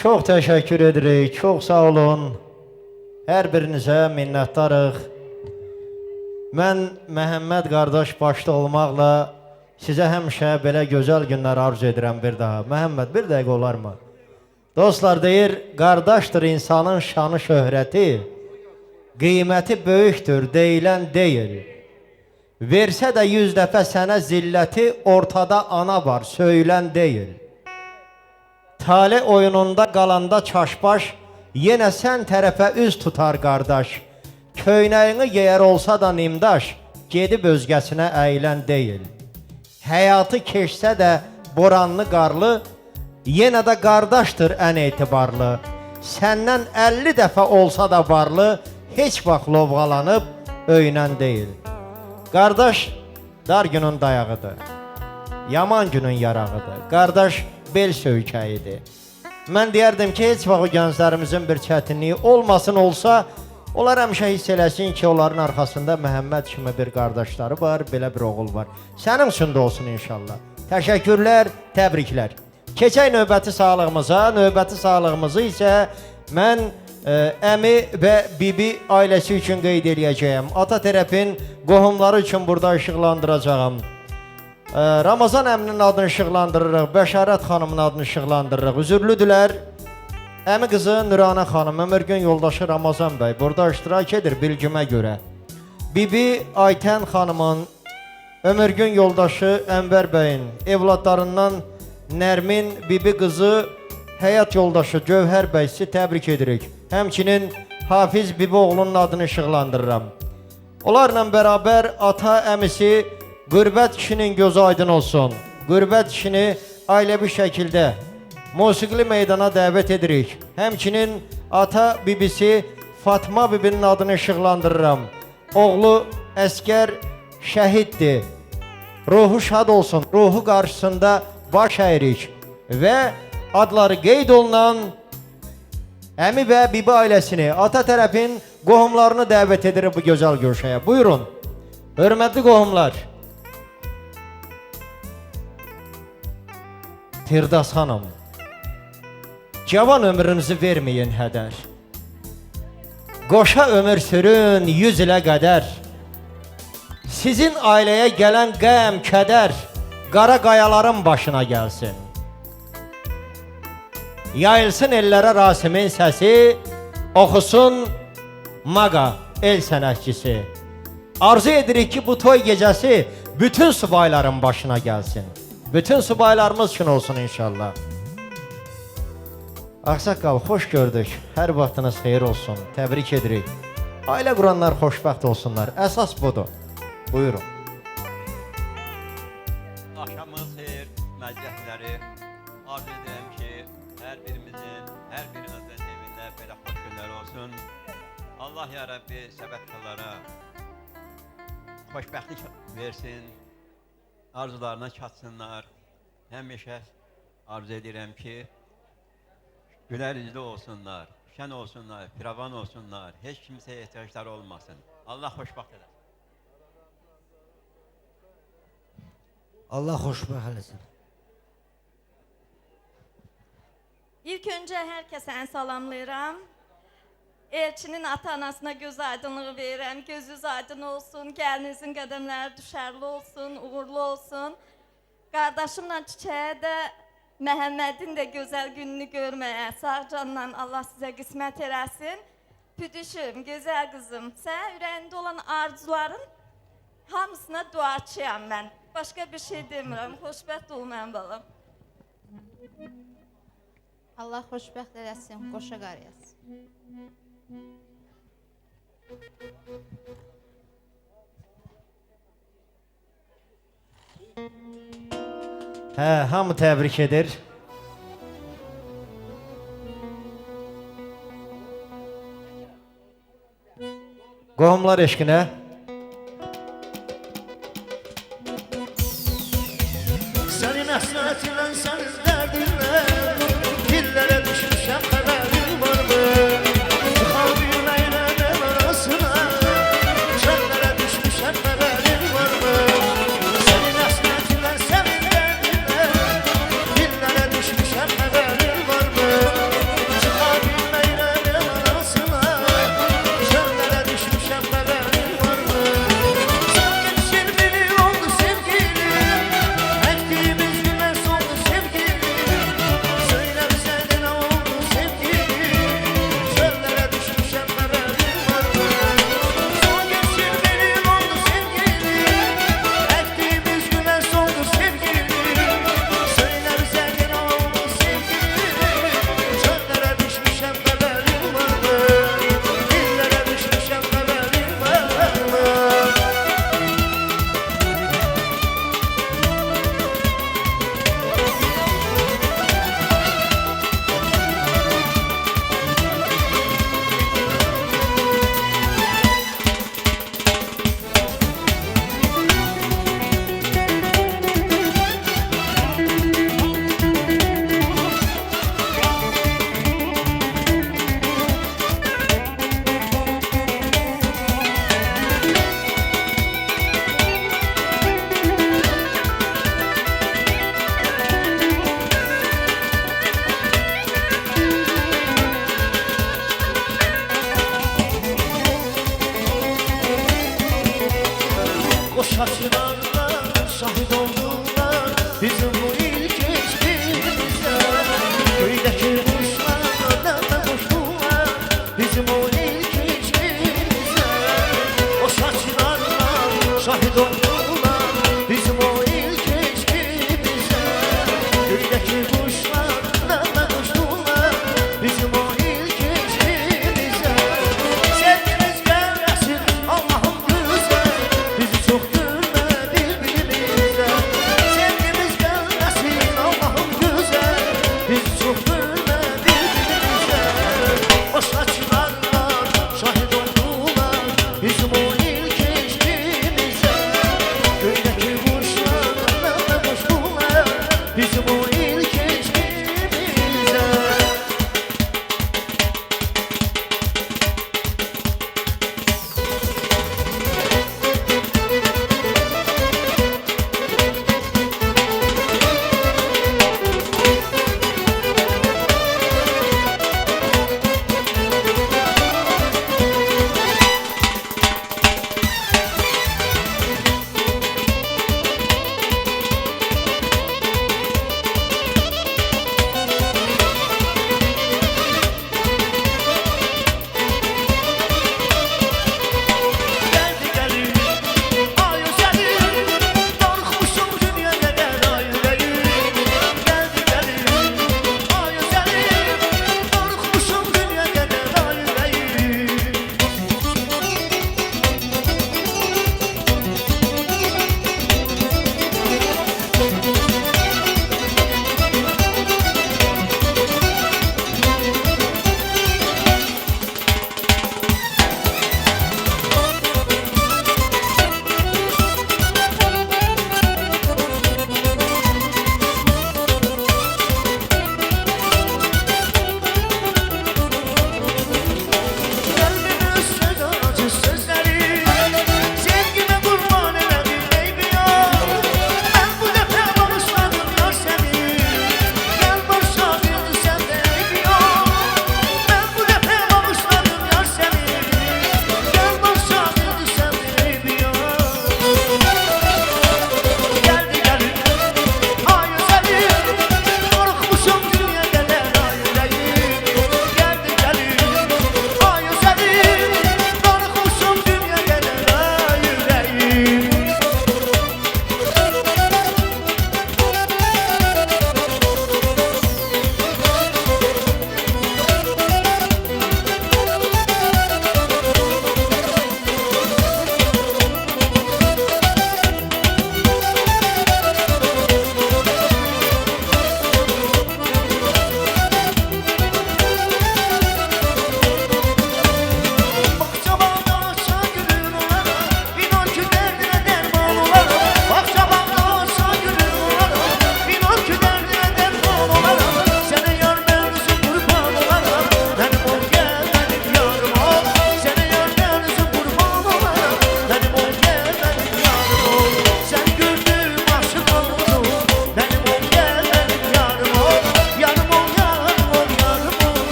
[SPEAKER 2] Çox təşəkkür edirik, çox sağ olun. Hər birinizə minnətdarıq. Mən Məhəmməd qardaş başda olmaqla sizə həmişə belə gözəl günlər arzu edirəm bir daha. Məhəmməd, bir dəqiqə olarmı? Dostlar deyir, qardaşdır insanın şanı şöhrəti, qiyməti böyükdür, deyilən deyil. Versə də 100 dəfə sənə zilləti, ortada ana var, söylən deyil. Tale oyununda qalanda çaşbaş, yenə sən tərəfə üz tutar qardaş. Köynəyini geyər olsa da nimdaş, gedib özgəsinə əylən deyil. Həyatı keçsə də boranlı qarlı, yenə də qardaşdır ən etibarlı. Səndən 50 dəfə olsa da varlı, heç vaxt lovğalanıb öyünən deyil. Qardaş dar günün dayağıdır, yaman günün yarağıdır. Qardaş bel söykəyidir. Mən deyərdim ki, heç vaxt o gənclərimizin bir çətinliyi olmasın olsa, onlar həmişə hiss eləsin ki, onların arxasında Məhəmməd kimi bir qardaşları var, belə bir oğul var. Sənin üçün də olsun inşallah. Təşəkkürlər, təbriklər. Keçək növbəti sağlığımıza. Növbəti sağlığımızı isə mən əmi və bibi ailəsi üçün qeyd eləyəcəyəm. Ata tərəfin qohumları üçün burada işıqlandıracağım. Ramazan əminin adını işıqlandırırıq, Bəşərət xanımın adını işıqlandırırıq. Üzürlüdülər. Əmi qızı Nüranə xanım, ömür gün yoldaşı Ramazan bəy burada iştirak edir bilgimə görə. Bibi Aytən xanımın, ömür gün yoldaşı Ənvər bəyin, evladlarından Nərmin bibi qızı, həyat yoldaşı Gövhər bəysi təbrik edirik. Həmçinin Hafiz bibi oğlunun adını işıqlandırıram. Onlarla bərabər ata əmisi Qürbət kişinin gözü aydın olsun. Qürbət kişini ailəvi şəkildə musiqili meydana dəvət edirik. Həmçinin ata bibisi Fatma bibinin adını işıqlandırıram. Oğlu Əskər şəhiddir. Ruhu şad olsun. Ruhu qarşısında baş əyirik. Və adları qeyd olunan əmi və bibi ailəsini, ata tərəfin qohumlarını dəvət edirik bu gözəl görüşəyə. Buyurun. Hörmətli qohumlar. Firdəs xanım, cavan ömrünüzü verməyin hədər. Qoşa ömür sürün 100 ilə qədər. Sizin ailəyə gələn qəm, kədər qara qayaların başına gəlsin. Yayılsın ellərə Rasimin səsi, oxusun Maqa el sənətçisi. Arzu edirik ki, bu toy gecəsi bütün subayların başına gəlsin. Bütün subaylarımız üçün olsun inşallah. Ağsaqqal, xoş gördük. Hər vaxtınız xeyir olsun. Təbrik edirik. Ailə quranlar xoşbəxt olsunlar. Əsas budur. Buyurun.
[SPEAKER 12] Axşamınız xeyir, məzgəhləri. Arzu edirəm ki, hər birinizin evində belə xoş günlər olsun. Allah ya Rabbi səbəbkarlara xoşbəxtlik versin. Arzularına çatsınlar. Həmişə arzu edirəm ki, gülər üzlü olsunlar, şən olsunlar, firavan olsunlar, heç kimsəyə ehtiyacları olmasın. Allah xoşbəxt eləsin.
[SPEAKER 3] Allah xoşbəxt eləsin.
[SPEAKER 13] İlk öncə hər kəsə salamlayıram. Elçinin ata-anasına göz aydınlığı verirəm. Gözünüz aydın olsun, gəlinizin qədəmləri düşərli olsun, uğurlu olsun. Qardaşımla Çiçəyə də Məhəmmədin də gözəl gününü görməyə, sağ canla Allah sizə qismət eləsin. Püdüşüm, gözəl qızım, sən ürəyində olan arzuların hamısına duaçıyam mən. Başqa bir şey demirəm, xoşbəxt ol mənim balam.
[SPEAKER 10] Allah xoşbəxt eləsin, qoşa qarıyasın.
[SPEAKER 2] Hamı təbrik edir. Qohumlar eşqinə.
[SPEAKER 3] Sənin əsnətinlə, sənin dərdinlə, dillərə düşmüşəm, xəbərin varmı? Çıxaldı yüreğinə mən arasına, çəllərə düşmüşəm, xəbərin varmı? Sənin əsnətinlə, sənin dərdinlə, dillərə düşmüşəm, xəbərin varmı?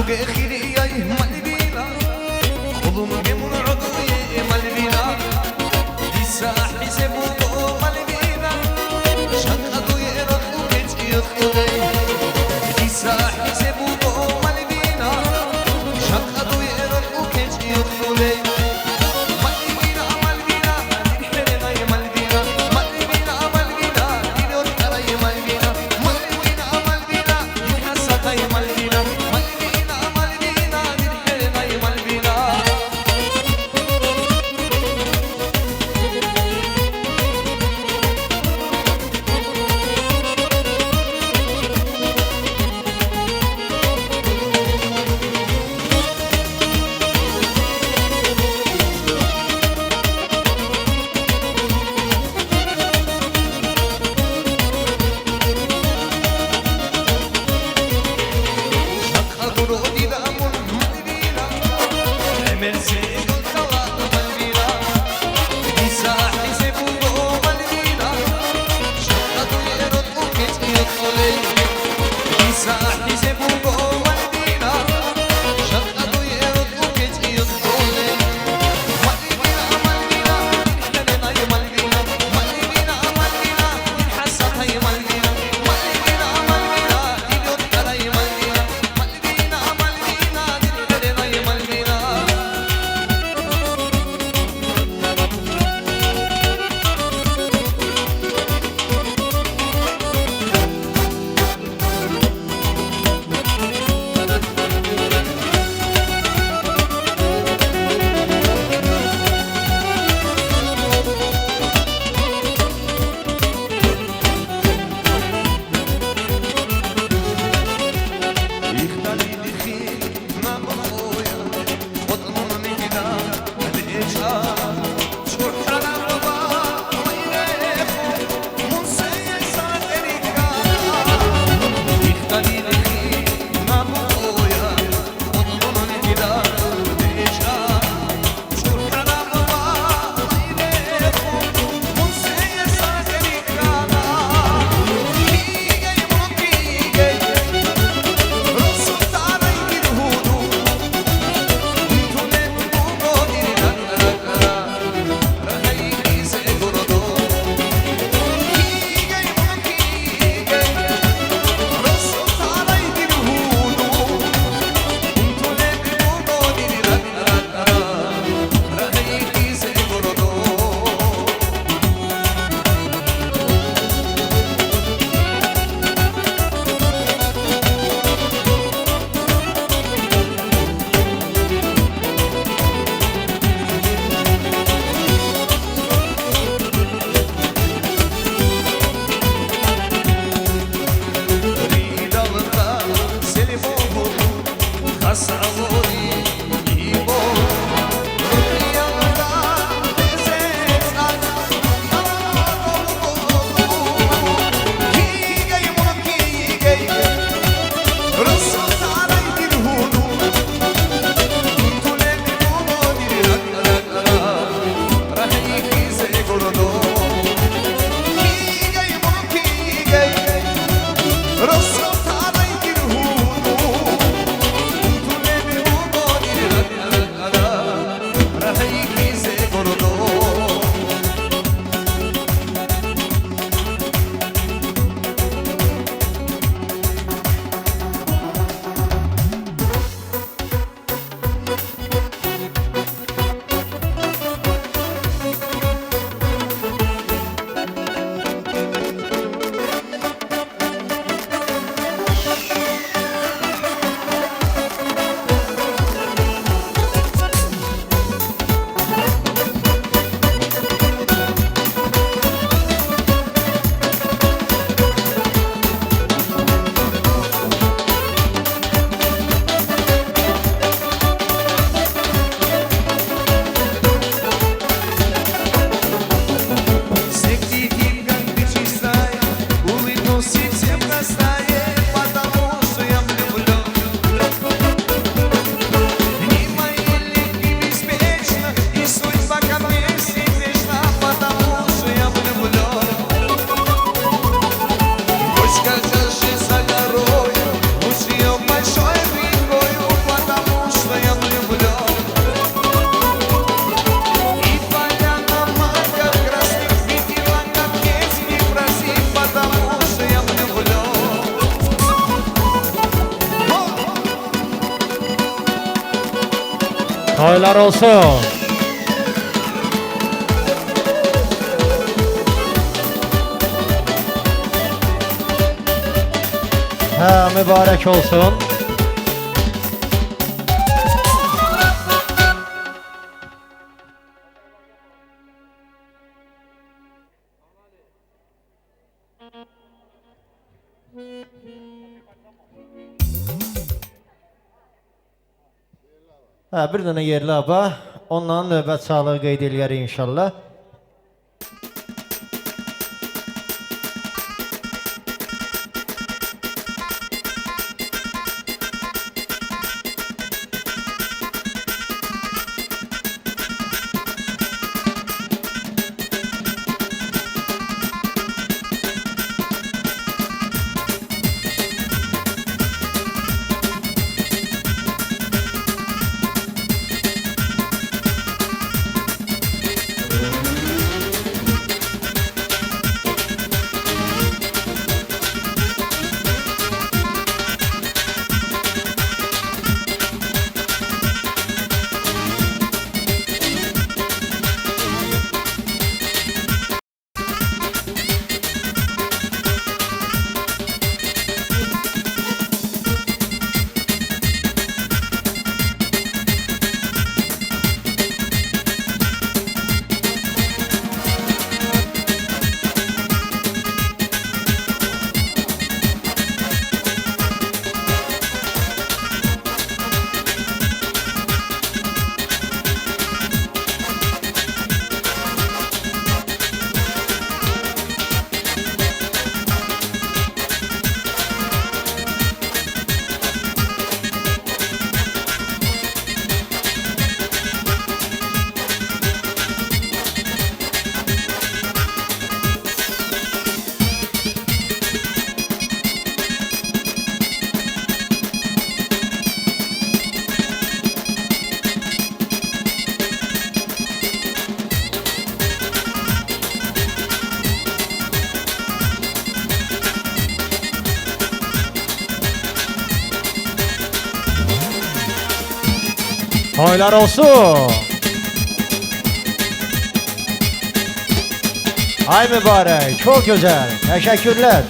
[SPEAKER 14] بخيري يا مالبينا خذوا جمل عضوي مالبينا لسه حسبوا مالبينا شقدوا يرقوا كتير يخطلي لسه حسبوا مالبينا شقدوا يرقوا كتير يخطلي
[SPEAKER 2] Toylar olsun. Ha, mübarek olsun. Ha, bir dənə yerli aba, onların növbət sağlığı qeyd eləyərik inşallah. Toylar olsun. Ay mübarek, çok güzel. Teşekkürler.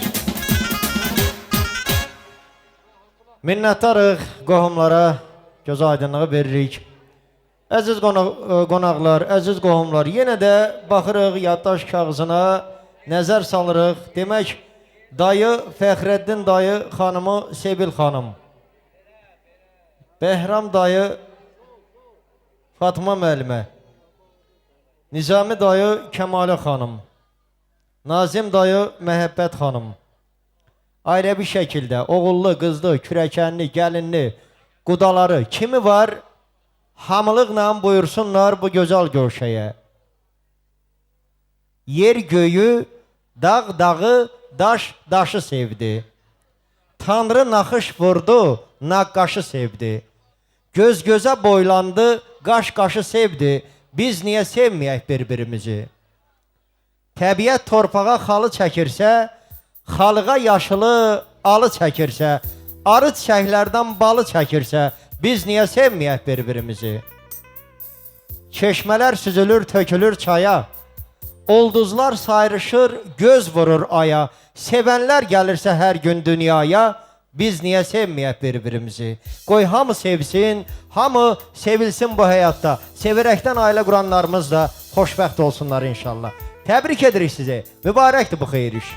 [SPEAKER 2] Minnətdarıq qohumlara, göz aydınlığı veririk. Əziz qonaqlar, əziz qohumlar, yenə də baxırıq yaddaş kağızına, nəzər salırıq. Demək, dayı Fəxrəddin dayı xanımı Sebil xanım, Bəhram dayı Fatma müəllimə, Nizami dayı Kəmalə xanım, Nazim dayı Məhəbbət xanım, ayrı bir şəkildə oğullu, qızlı, kürəkənli, gəlinli, qudaları kimi var, hamılıqla buyursunlar bu gözəl görşəyə. Yer göyü, dağ dağı, daş daşı sevdi. Tanrı naxış vurdu, naqqaşı sevdi. Göz gözə boylandı, qaş qaşı sevdi. Biz niyə sevməyək bir-birimizi? Təbiət torpağa xalı çəkirsə, xalığa yaşılı alı çəkirsə, arı çiçəklərdən balı çəkirsə, biz niyə sevməyək bir-birimizi? Çeşmələr süzülür, tökülür çaya, ulduzlar sayrışır, göz vurur aya, sevənlər gəlirsə hər gün dünyaya, biz niyə sevməyək bir-birimizi? Qoy hamı sevsin, hamı sevilsin bu həyatda. Sevirəkdən ailə quranlarımız da xoşbəxt olsunlar inşallah. Təbrik edirik sizi. Mübarəkdir bu xeyir iş.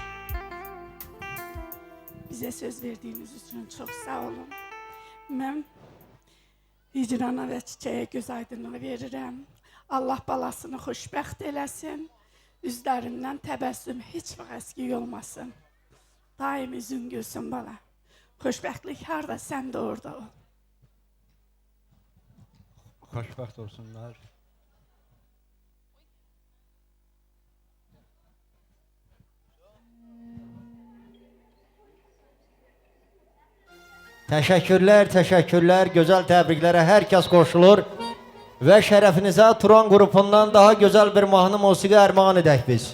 [SPEAKER 15] Bizə söz verdiyiniz üçün çox sağ olun. Mən hicrana və çiçəyə göz aydınlığı verirəm. Allah balasını xoşbəxt eləsin. Üzlərindən təbəssüm heç vaxt əskik olmasın. Daim üzün gülsün bala. Xoşbəxtlik harda, sən də orada ol.
[SPEAKER 2] Xoşbəxt olsunlar. Təşəkkürlər, təşəkkürlər. Gözəl təbriklərə hər kəs qoşulur. Və şərəfinizə Turan qrupundan daha gözəl bir mahnı musiqi ərmağan edək biz.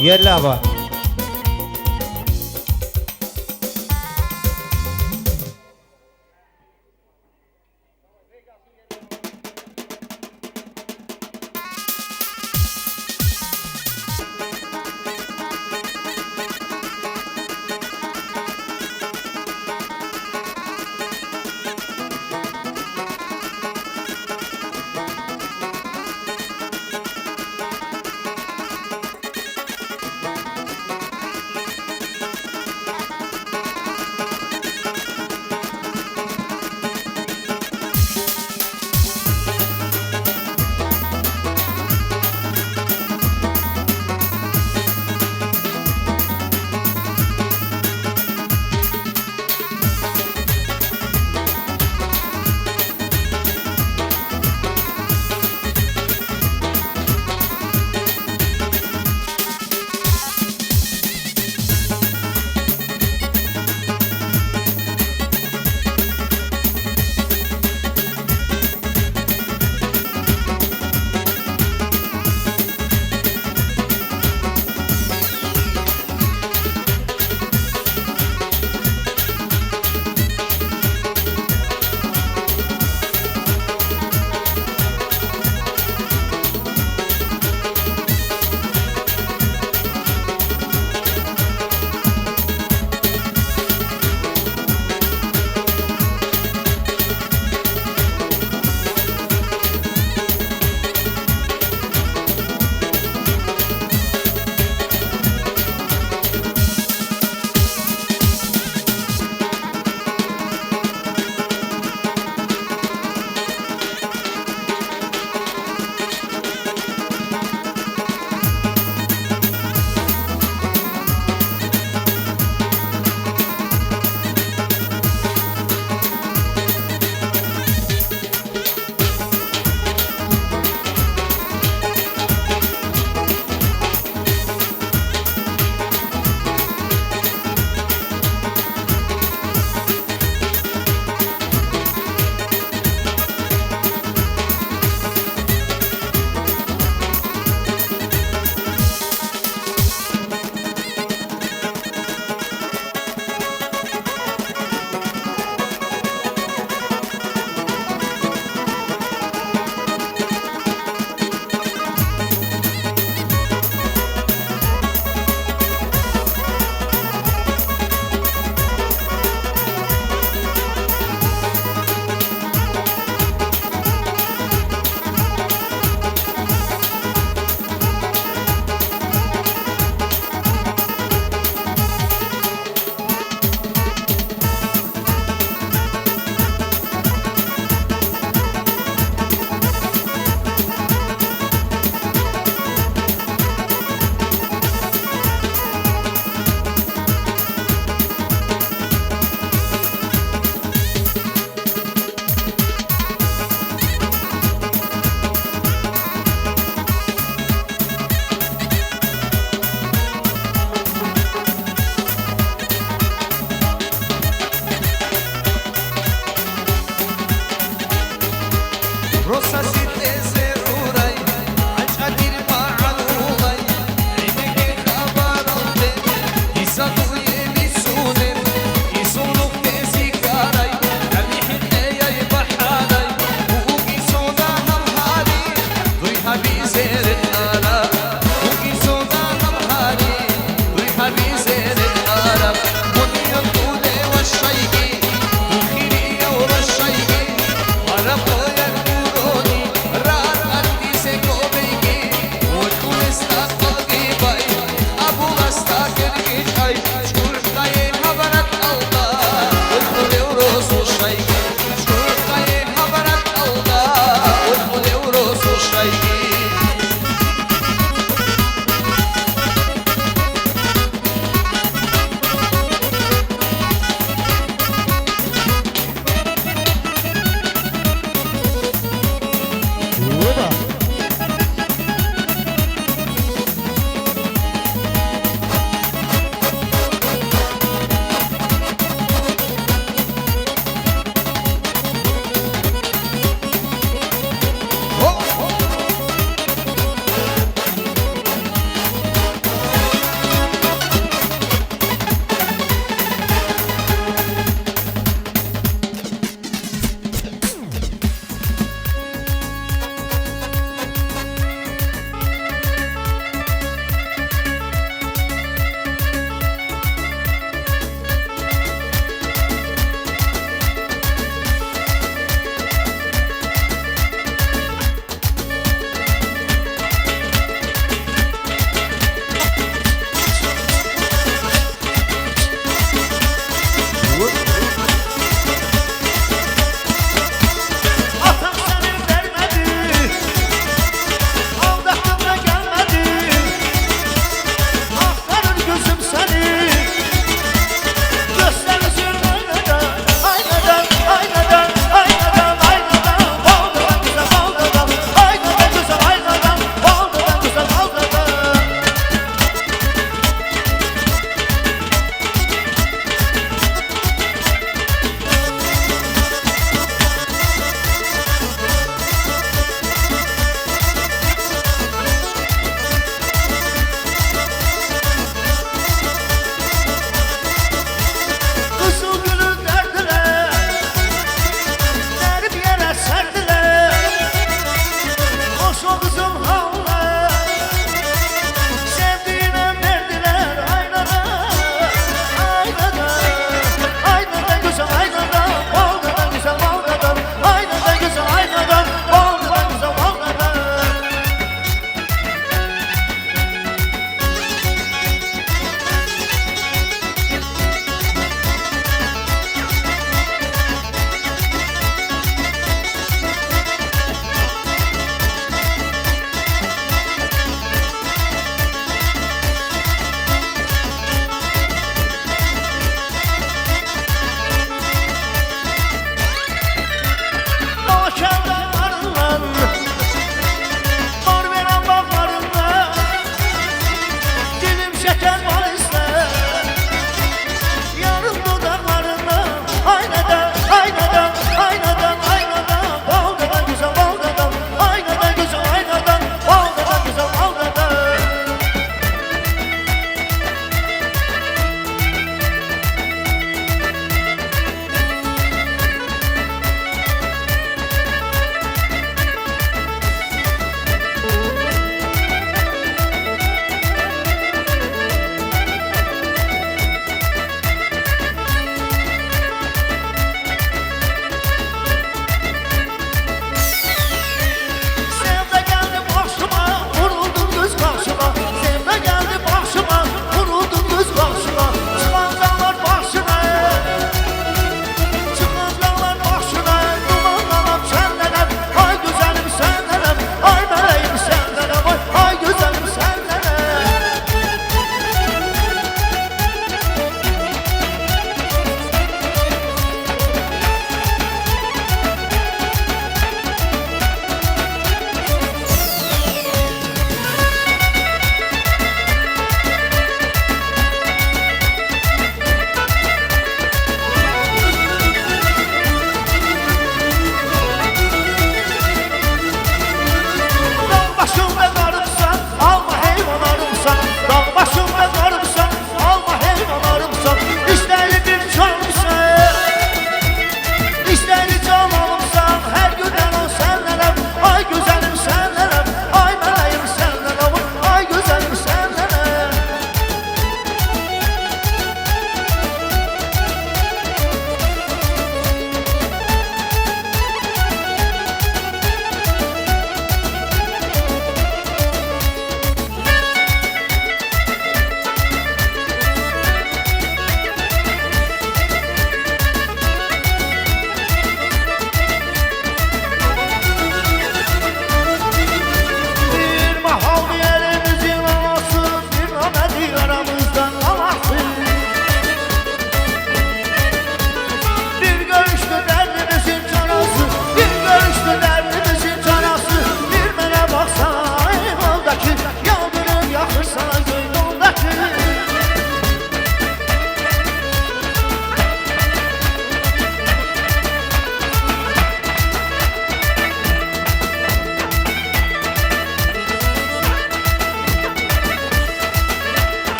[SPEAKER 2] Yerli hava.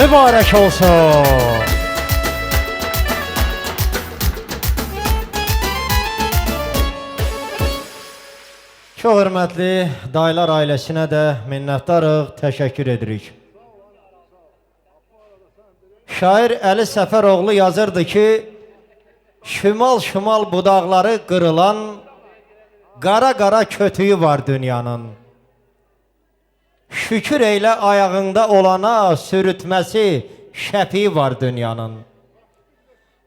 [SPEAKER 2] mübarək olsun. Çox hörmətli dayılar ailəsinə də minnətdarıq, təşəkkür edirik. Şair Əli Səfəroğlu yazırdı ki, şimal budaqları qırılan qara kötüyü var dünyanın. Şükür eylə ayağında olana sürütməsi şəfiyi var dünyanın.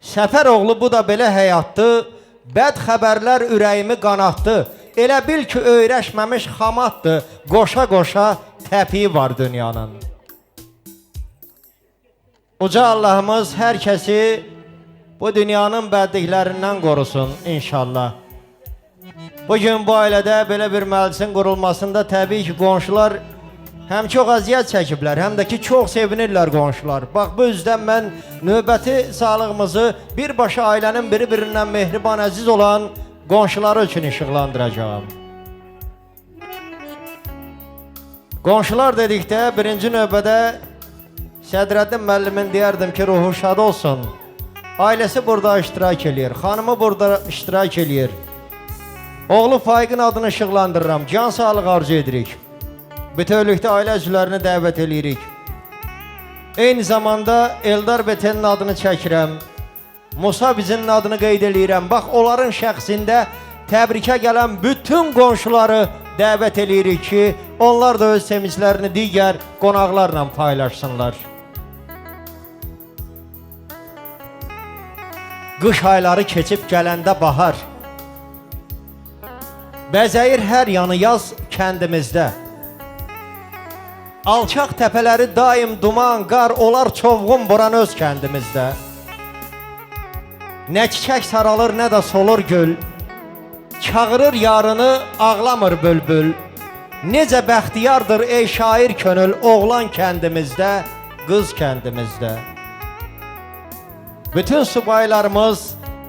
[SPEAKER 2] Səfəroğlu bu da belə həyatdır, bəd xəbərlər ürəyimi qanatdı. Elə bil ki, öyrəşməmiş xamatdır, qoşa təpiyi var dünyanın. Uca Allahımız hər kəsi bu dünyanın bədliklərindən qorusun inşallah. Bugün bu ailədə belə bir məclisin qurulmasında təbii ki, qonşular həm çox əziyyət çəkiblər, həm də ki, çox sevinirlər qonşular. Bax, bu üzdən mən növbəti sağlığımızı birbaşa ailənin biri-birindən mehriban, əziz olan qonşuları üçün işıqlandıracağım. Qonşular dedikdə birinci növbədə Sədrəddin müəllimin deyərdim ki, ruhu şad olsun. Ailəsi burada iştirak eləyir, xanımı burada iştirak eləyir. Oğlu Faiqin adını işıqlandırıram, can sağlıq arzu edirik. Bütövlükdə ailə üzvlərini dəvət eləyirik. Eyni zamanda Eldar Betenin adını çəkirəm. Musa bizinin adını qeyd eləyirəm. Bax, onların şəxsində təbrikə gələn bütün qonşuları dəvət eləyirik ki, onlar da öz sevinclərini digər qonaqlarla paylaşsınlar. Qış ayları keçib gələndə bahar, bəzəyir hər yanı yaz kəndimizdə. Alçaq təpələri daim duman, qar, olar çovğun buran öz kəndimizdə. Nə çiçək saralır, nə də solur gül, çağırır yarını, ağlamır bülbül. Necə bəxtiyardır ey şair könül, oğlan kəndimizdə, qız kəndimizdə. Bütün subaylarımız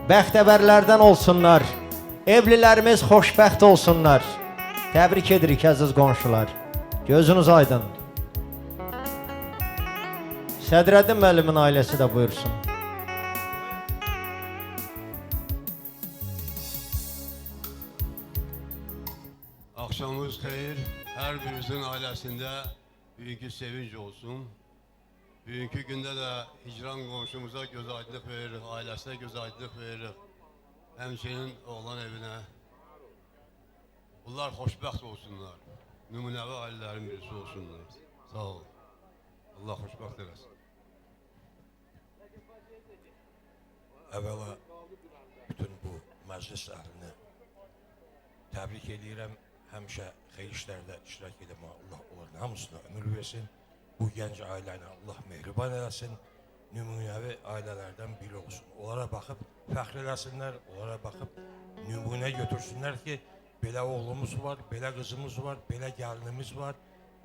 [SPEAKER 2] bəxtəvərlərdən olsunlar, evlilərimiz xoşbəxt olsunlar. Təbrik edirik əziz qonşular. Gözünüz aydın. Sədrəddin müəllimin ailəsi də buyursun.
[SPEAKER 16] Axşamınız xeyir, hər birinizin ailəsində bugünkü sevinç olsun. Bugünkü gündə də hicran qonşumuza gözaydınlıq veririk, ailəsinə gözaydınlıq veririk. Həmçinin oğlan evinə. Bunlar xoşbəxt olsunlar, nümunəvi ailələrin birisi olsunlar. Sağ olun. Allah xoşbəxt eləsin.
[SPEAKER 17] Əvvəla bütün bu məclis əhlini təbrik edirəm. Həmişə xeyir işlərdə iştirak edəmə Allah onların hamısına ömür versin. Bu gənc ailəni Allah mehriban eləsin. Nümunəvi ailələrdən biri olsun. Onlara baxıb fəxr eləsinlər, onlara baxıb nümunə götürsünlər ki, belə oğlumuz var, belə qızımız var, belə gəlinimiz var,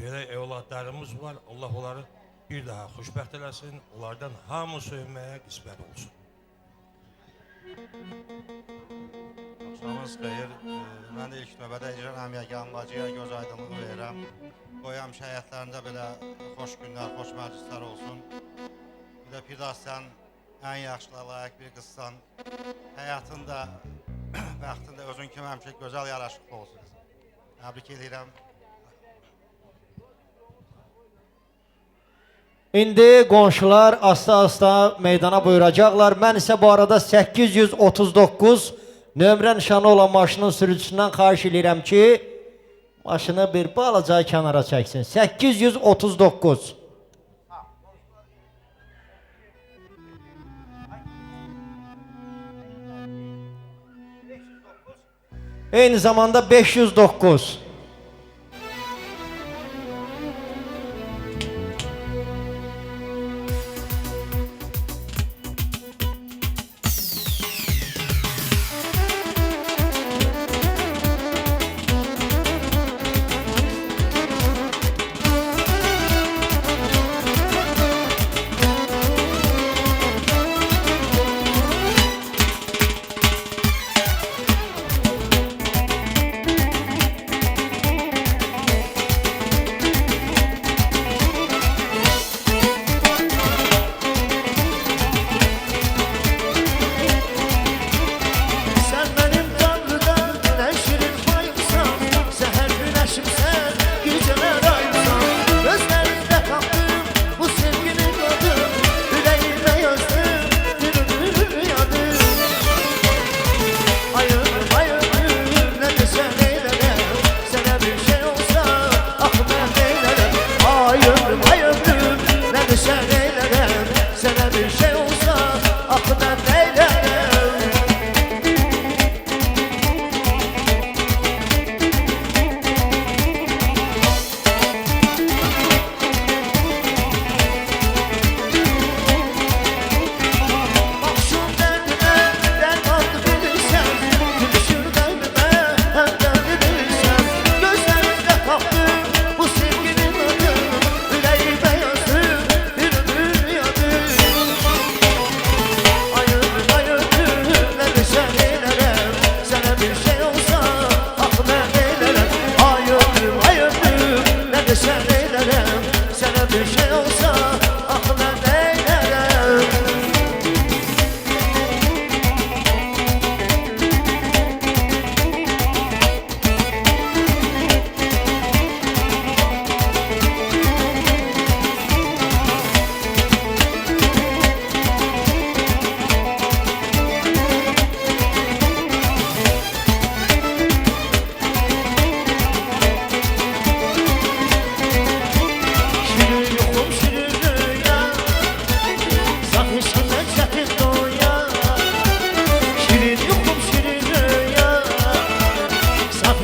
[SPEAKER 17] belə evladlarımız var. Allah onları bir daha xoşbəxt eləsin, onlardan hamı söyməyə qismət olsun.
[SPEAKER 11] Axşamınız xeyir. Mən də ilk növbədə icra həmyəkan bacıya göz aydınlığı verirəm. Qoy həmişə həyatlarında belə xoş günlər, xoş məclislər olsun. Bir də Firdavs, sən ən yaxşılara layiq bir qızsan. Həyatında, bəxtində özün kimi həmişə gözəl, yaraşıqlı olsun. Təbrik edirəm.
[SPEAKER 2] İndi qonşular asta meydana buyuracaqlar. Mən isə bu arada 839 nömrə nişanı olan maşının sürücüsündən xahiş edirəm ki, maşını bir balaca kənara çəksin. 839. Eyni zamanda 509.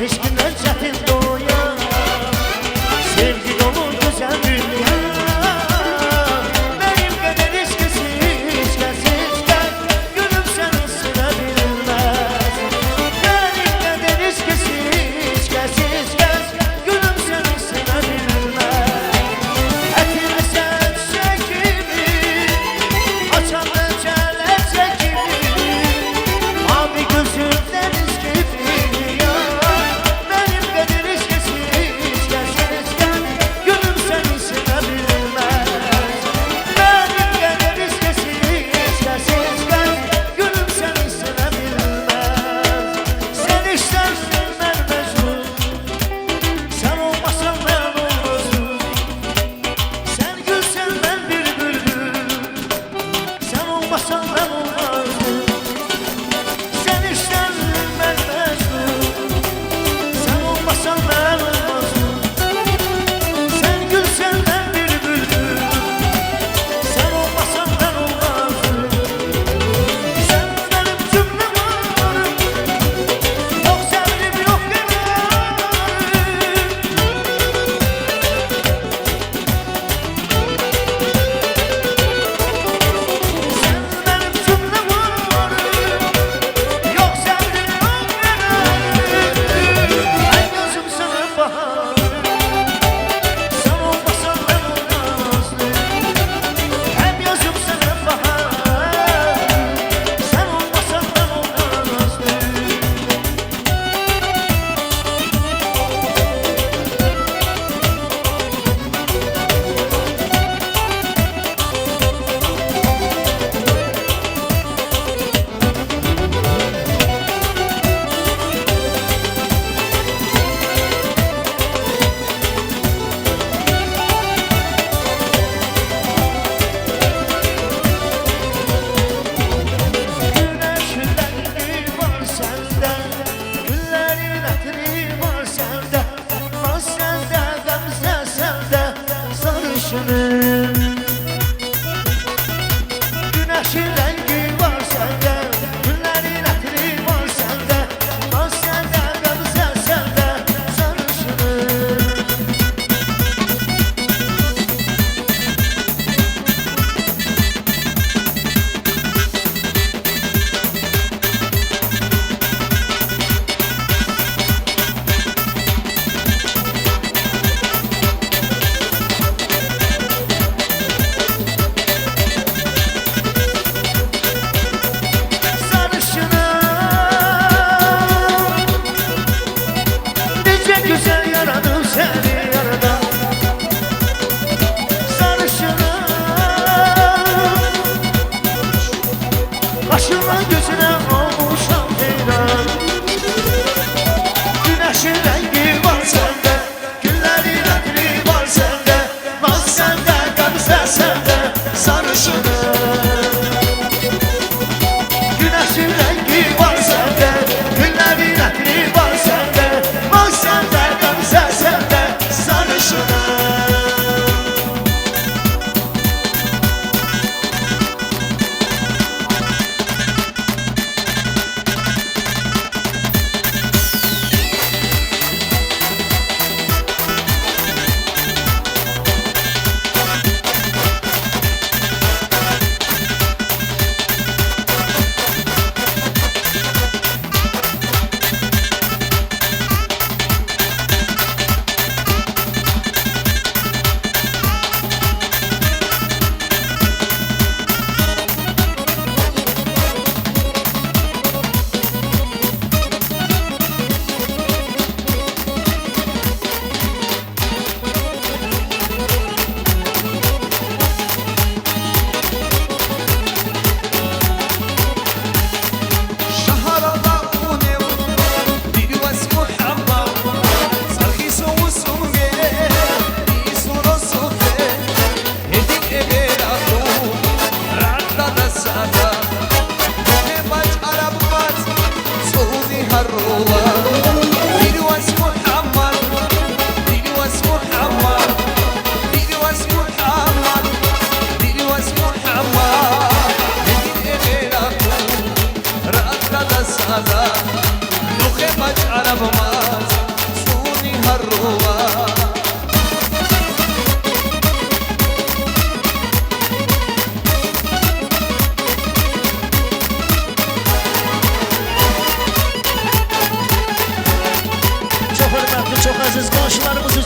[SPEAKER 3] eşkindən çətin doya sevgi dolu güzel dünya benim kadar eskisiz gelsiz gel gülüm seni silebilmez benim kadar eskisiz gelsiz gel gülüm seni silebilmez etini sen çekimi açan pençeler çekimi mavi gözüm deniz gibi ya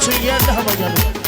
[SPEAKER 3] üçün yerli hava gəlir.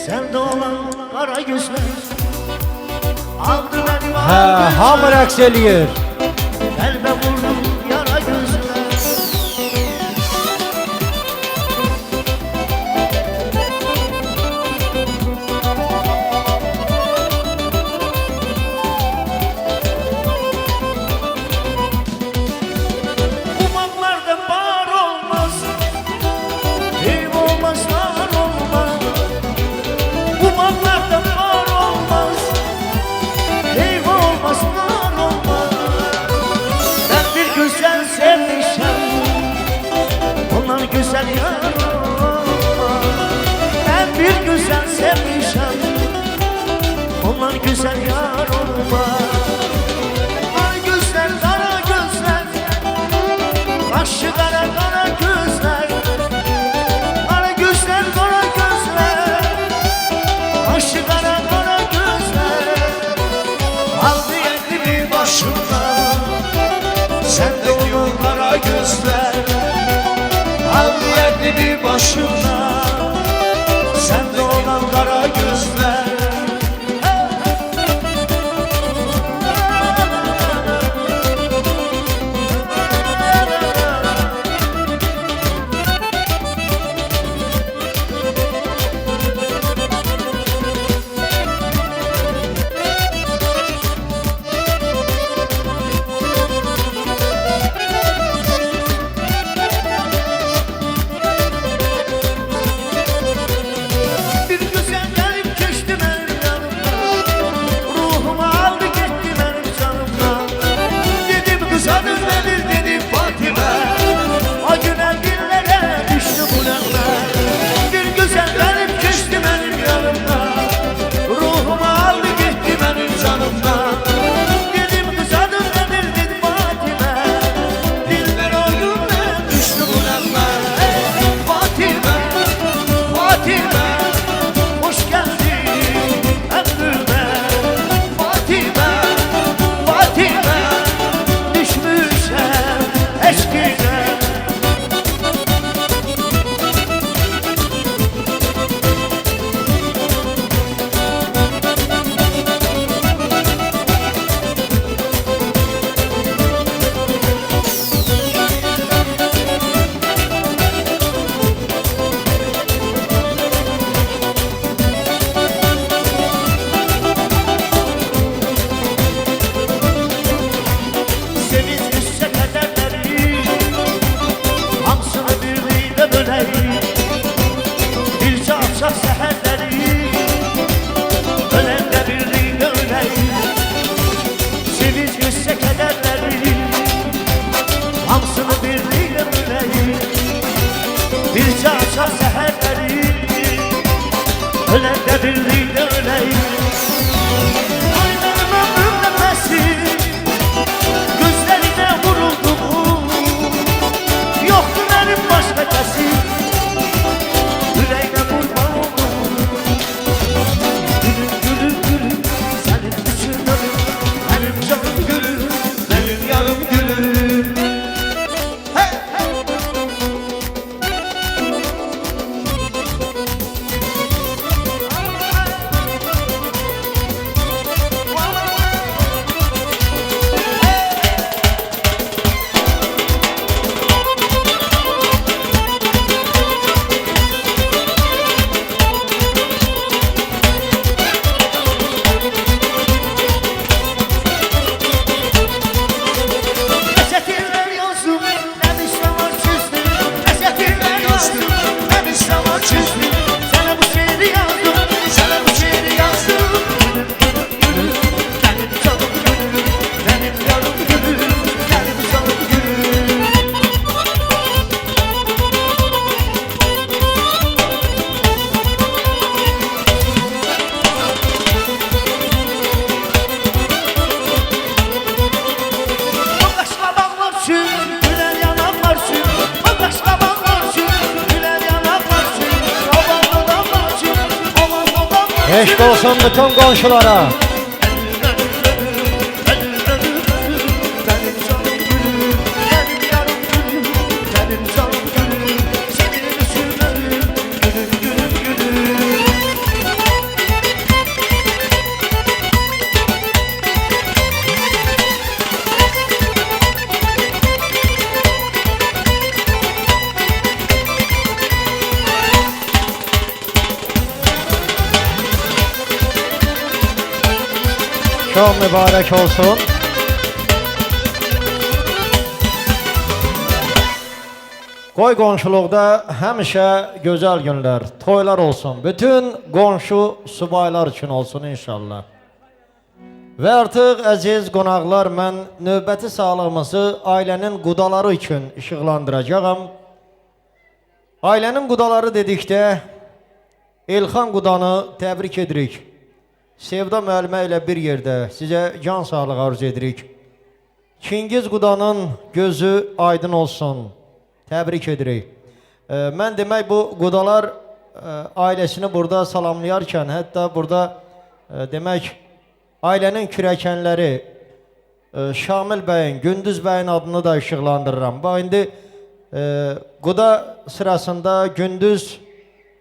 [SPEAKER 3] Sende olan kara gözler aldı beni
[SPEAKER 2] Hə, hamı rəqs eləyir.
[SPEAKER 3] Qəlbə vurdum yara gözlər Umaqlarda bar olmaz Ev olmaz, nar olmaz Umaqlarda bar olmaz Ev olmaz, nar olmaz Ben bir güzel sevmişim Onlar güzel yar olmaz Ben bir güzel sevmişim Onlar güzel yar olmaz Ay gözler, kara gözler Kaşı kara kara gözler Kara gözler, kara gözler Kaşı kara kara gözler Aldı elini başımdan Sende olan kara gözler Aldı elini başımdan Sende olan kara gözler Bir güzel gelip geçti benim yanımdan Ruhumu aldı gitti benim canımdan Dedim kız adın nedir dedi Fatime O güzel günlere düştü bu nemler Bir güzel gelip geçti benim yanımdan Ruhumu aldı gitti benim canımdan Dedim kız adın nedir dedi Fatime Diller o günler düştü bu nemler Fatime Fatime hoş geldin ömrüme Fatime Fatime düşmüşem eşkine Seviz düşse kederleri Hamsını birliğine böleyim Bir çarşaf seherleri Ölen de birliğine öleyim Seviz düşse kederleri Hamsını birliğine böleyim Bir çarşaf seherleri Ölen de birliğine öleyim Ay benim ömrüm nefesi Gözlerine vuruldum Yoktu benim başka kesim Yüreğine kurban oldum Gülüm gülüm gülüm Senin için ölüm Benim canım gülüm Benim yarım gülüm Hey hey Esetirler yazdım, ne işlemar çizdim Esetirler yazdım, ne işlemar çizdim Sana bu şiiri yazdım, sana bu şiiri yazdım Gülüm gülüm gülüm, benim canım gülüm Benim yarım gülüm, benim canım gülüm O başka bağlar için, güler yanaklar için O başka bağlar için, güler yanaklar için O bağlar için, o bağlar için
[SPEAKER 2] Eşq olsun bütün qonşulara.
[SPEAKER 3] Benim canım gülüm, benim yarım gülüm Benim canım gülüm, senin için ölüm Gülüm gülüm gülüm
[SPEAKER 2] Çok mübarek olsun. Qoy qonşuluqda həmişə gözəl günlər, toylar olsun. Bütün qonşu subaylar üçün olsun inşallah. Və artıq əziz qonaqlar, mən növbəti sağlığımızı ailənin qudaları üçün işıqlandıracağam. Ailənin qudaları dedikdə Elxan Qudanı təbrik edirik. Sevda müəllimə ilə bir yerdə sizə can sağlığı arzu edirik. Çingiz Qudanın gözü aydın olsun. Təbrik edirik. Mən demək bu qudalar ailəsini burada salamlayarkən, hətta burada demək ailənin kürəkənləri Şamil bəyin, Gündüz bəyin adını da işıqlandırıram. Bax, indi quda sırasında Gündüz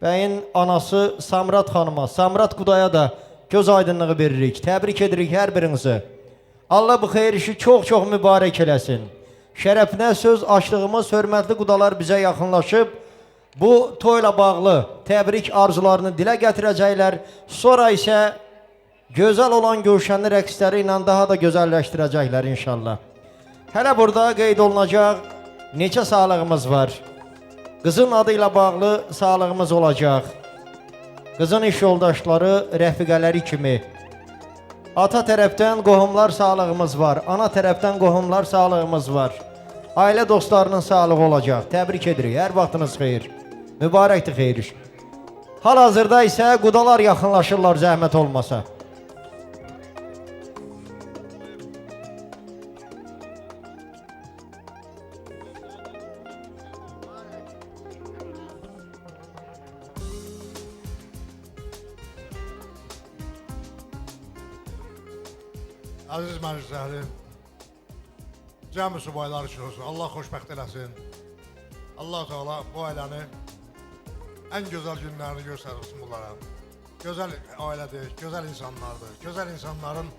[SPEAKER 2] bəyin anası Samrat xanıma, Samrat Qudaya da göz aydınlığı veririk. Təbrik edirik hər birinizi. Allah bu xeyir işi çox-çox mübarək eləsin. Şərəfinə söz açdığımız hörmətli qudalar bizə yaxınlaşıb, bu toyla bağlı təbrik arzularını dilə gətirəcəklər. Sonra isə gözəl olan gövşənli rəqsləri ilə daha da gözəlləşdirəcəklər inşallah. Hələ burada qeyd olunacaq neçə sağlığımız var. Qızın adı ilə bağlı sağlığımız olacaq. Qızın iş yoldaşları, rəfiqələri kimi. Ata tərəfdən qohumlar sağlığımız var. Ana tərəfdən qohumlar sağlığımız var. Ailə dostlarının sağlığı olacaq. Təbrik edirik. Hər vaxtınız xeyir. Mübarəkdir xeyir iş. Hal-hazırda isə qudalar yaxınlaşırlar zəhmət olmasa.
[SPEAKER 18] Aziz məclislərim, cəmi subaylar üçün olsun. Allah xoşbəxt eləsin. Allah Teala bu ailəni ən gözəl günlərini göstərsin bunlara. Gözəl ailədir, gözəl insanlardır. Gözəl insanların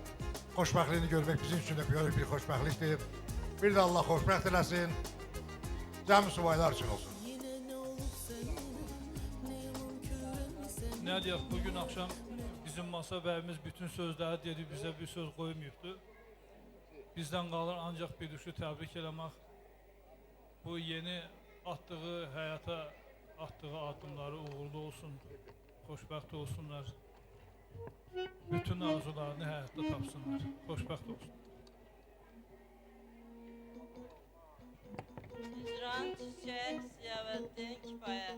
[SPEAKER 18] xoşbəxtliyini görmək bizim üçün də böyük bir xoşbəxtlikdir. Bir də Allah xoşbəxt eləsin. Cəmi subaylar üçün olsun.
[SPEAKER 19] Nə deyək, bugün axşam bizim masa bəyimiz bütün sözləri dedi, bizə bir söz qoymayıbdır. Bizdən qalır ancaq bir düşü təbrik eləmək. Bu yeni atdığı həyata, atdığı addımları uğurlu olsun, xoşbəxt olsunlar. Bütün arzularını həyatda tapsınlar, xoşbəxt olsun.
[SPEAKER 20] İcran, Çiçək, Ziyavəddin, Kifayə,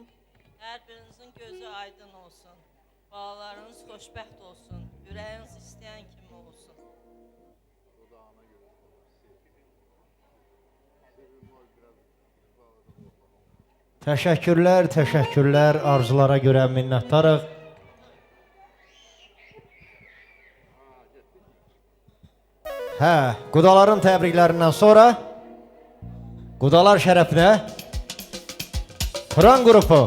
[SPEAKER 20] hər birinizin gözü aydın olsun. Balalarınız xoşbəxt olsun, ürəyiniz istəyən kimi olsun.
[SPEAKER 2] Təşəkkürlər, təşəkkürlər. Arzulara görə minnətdarıq. Hə, qudaların təbriklərindən sonra qudalar şərəfinə Turan qrupu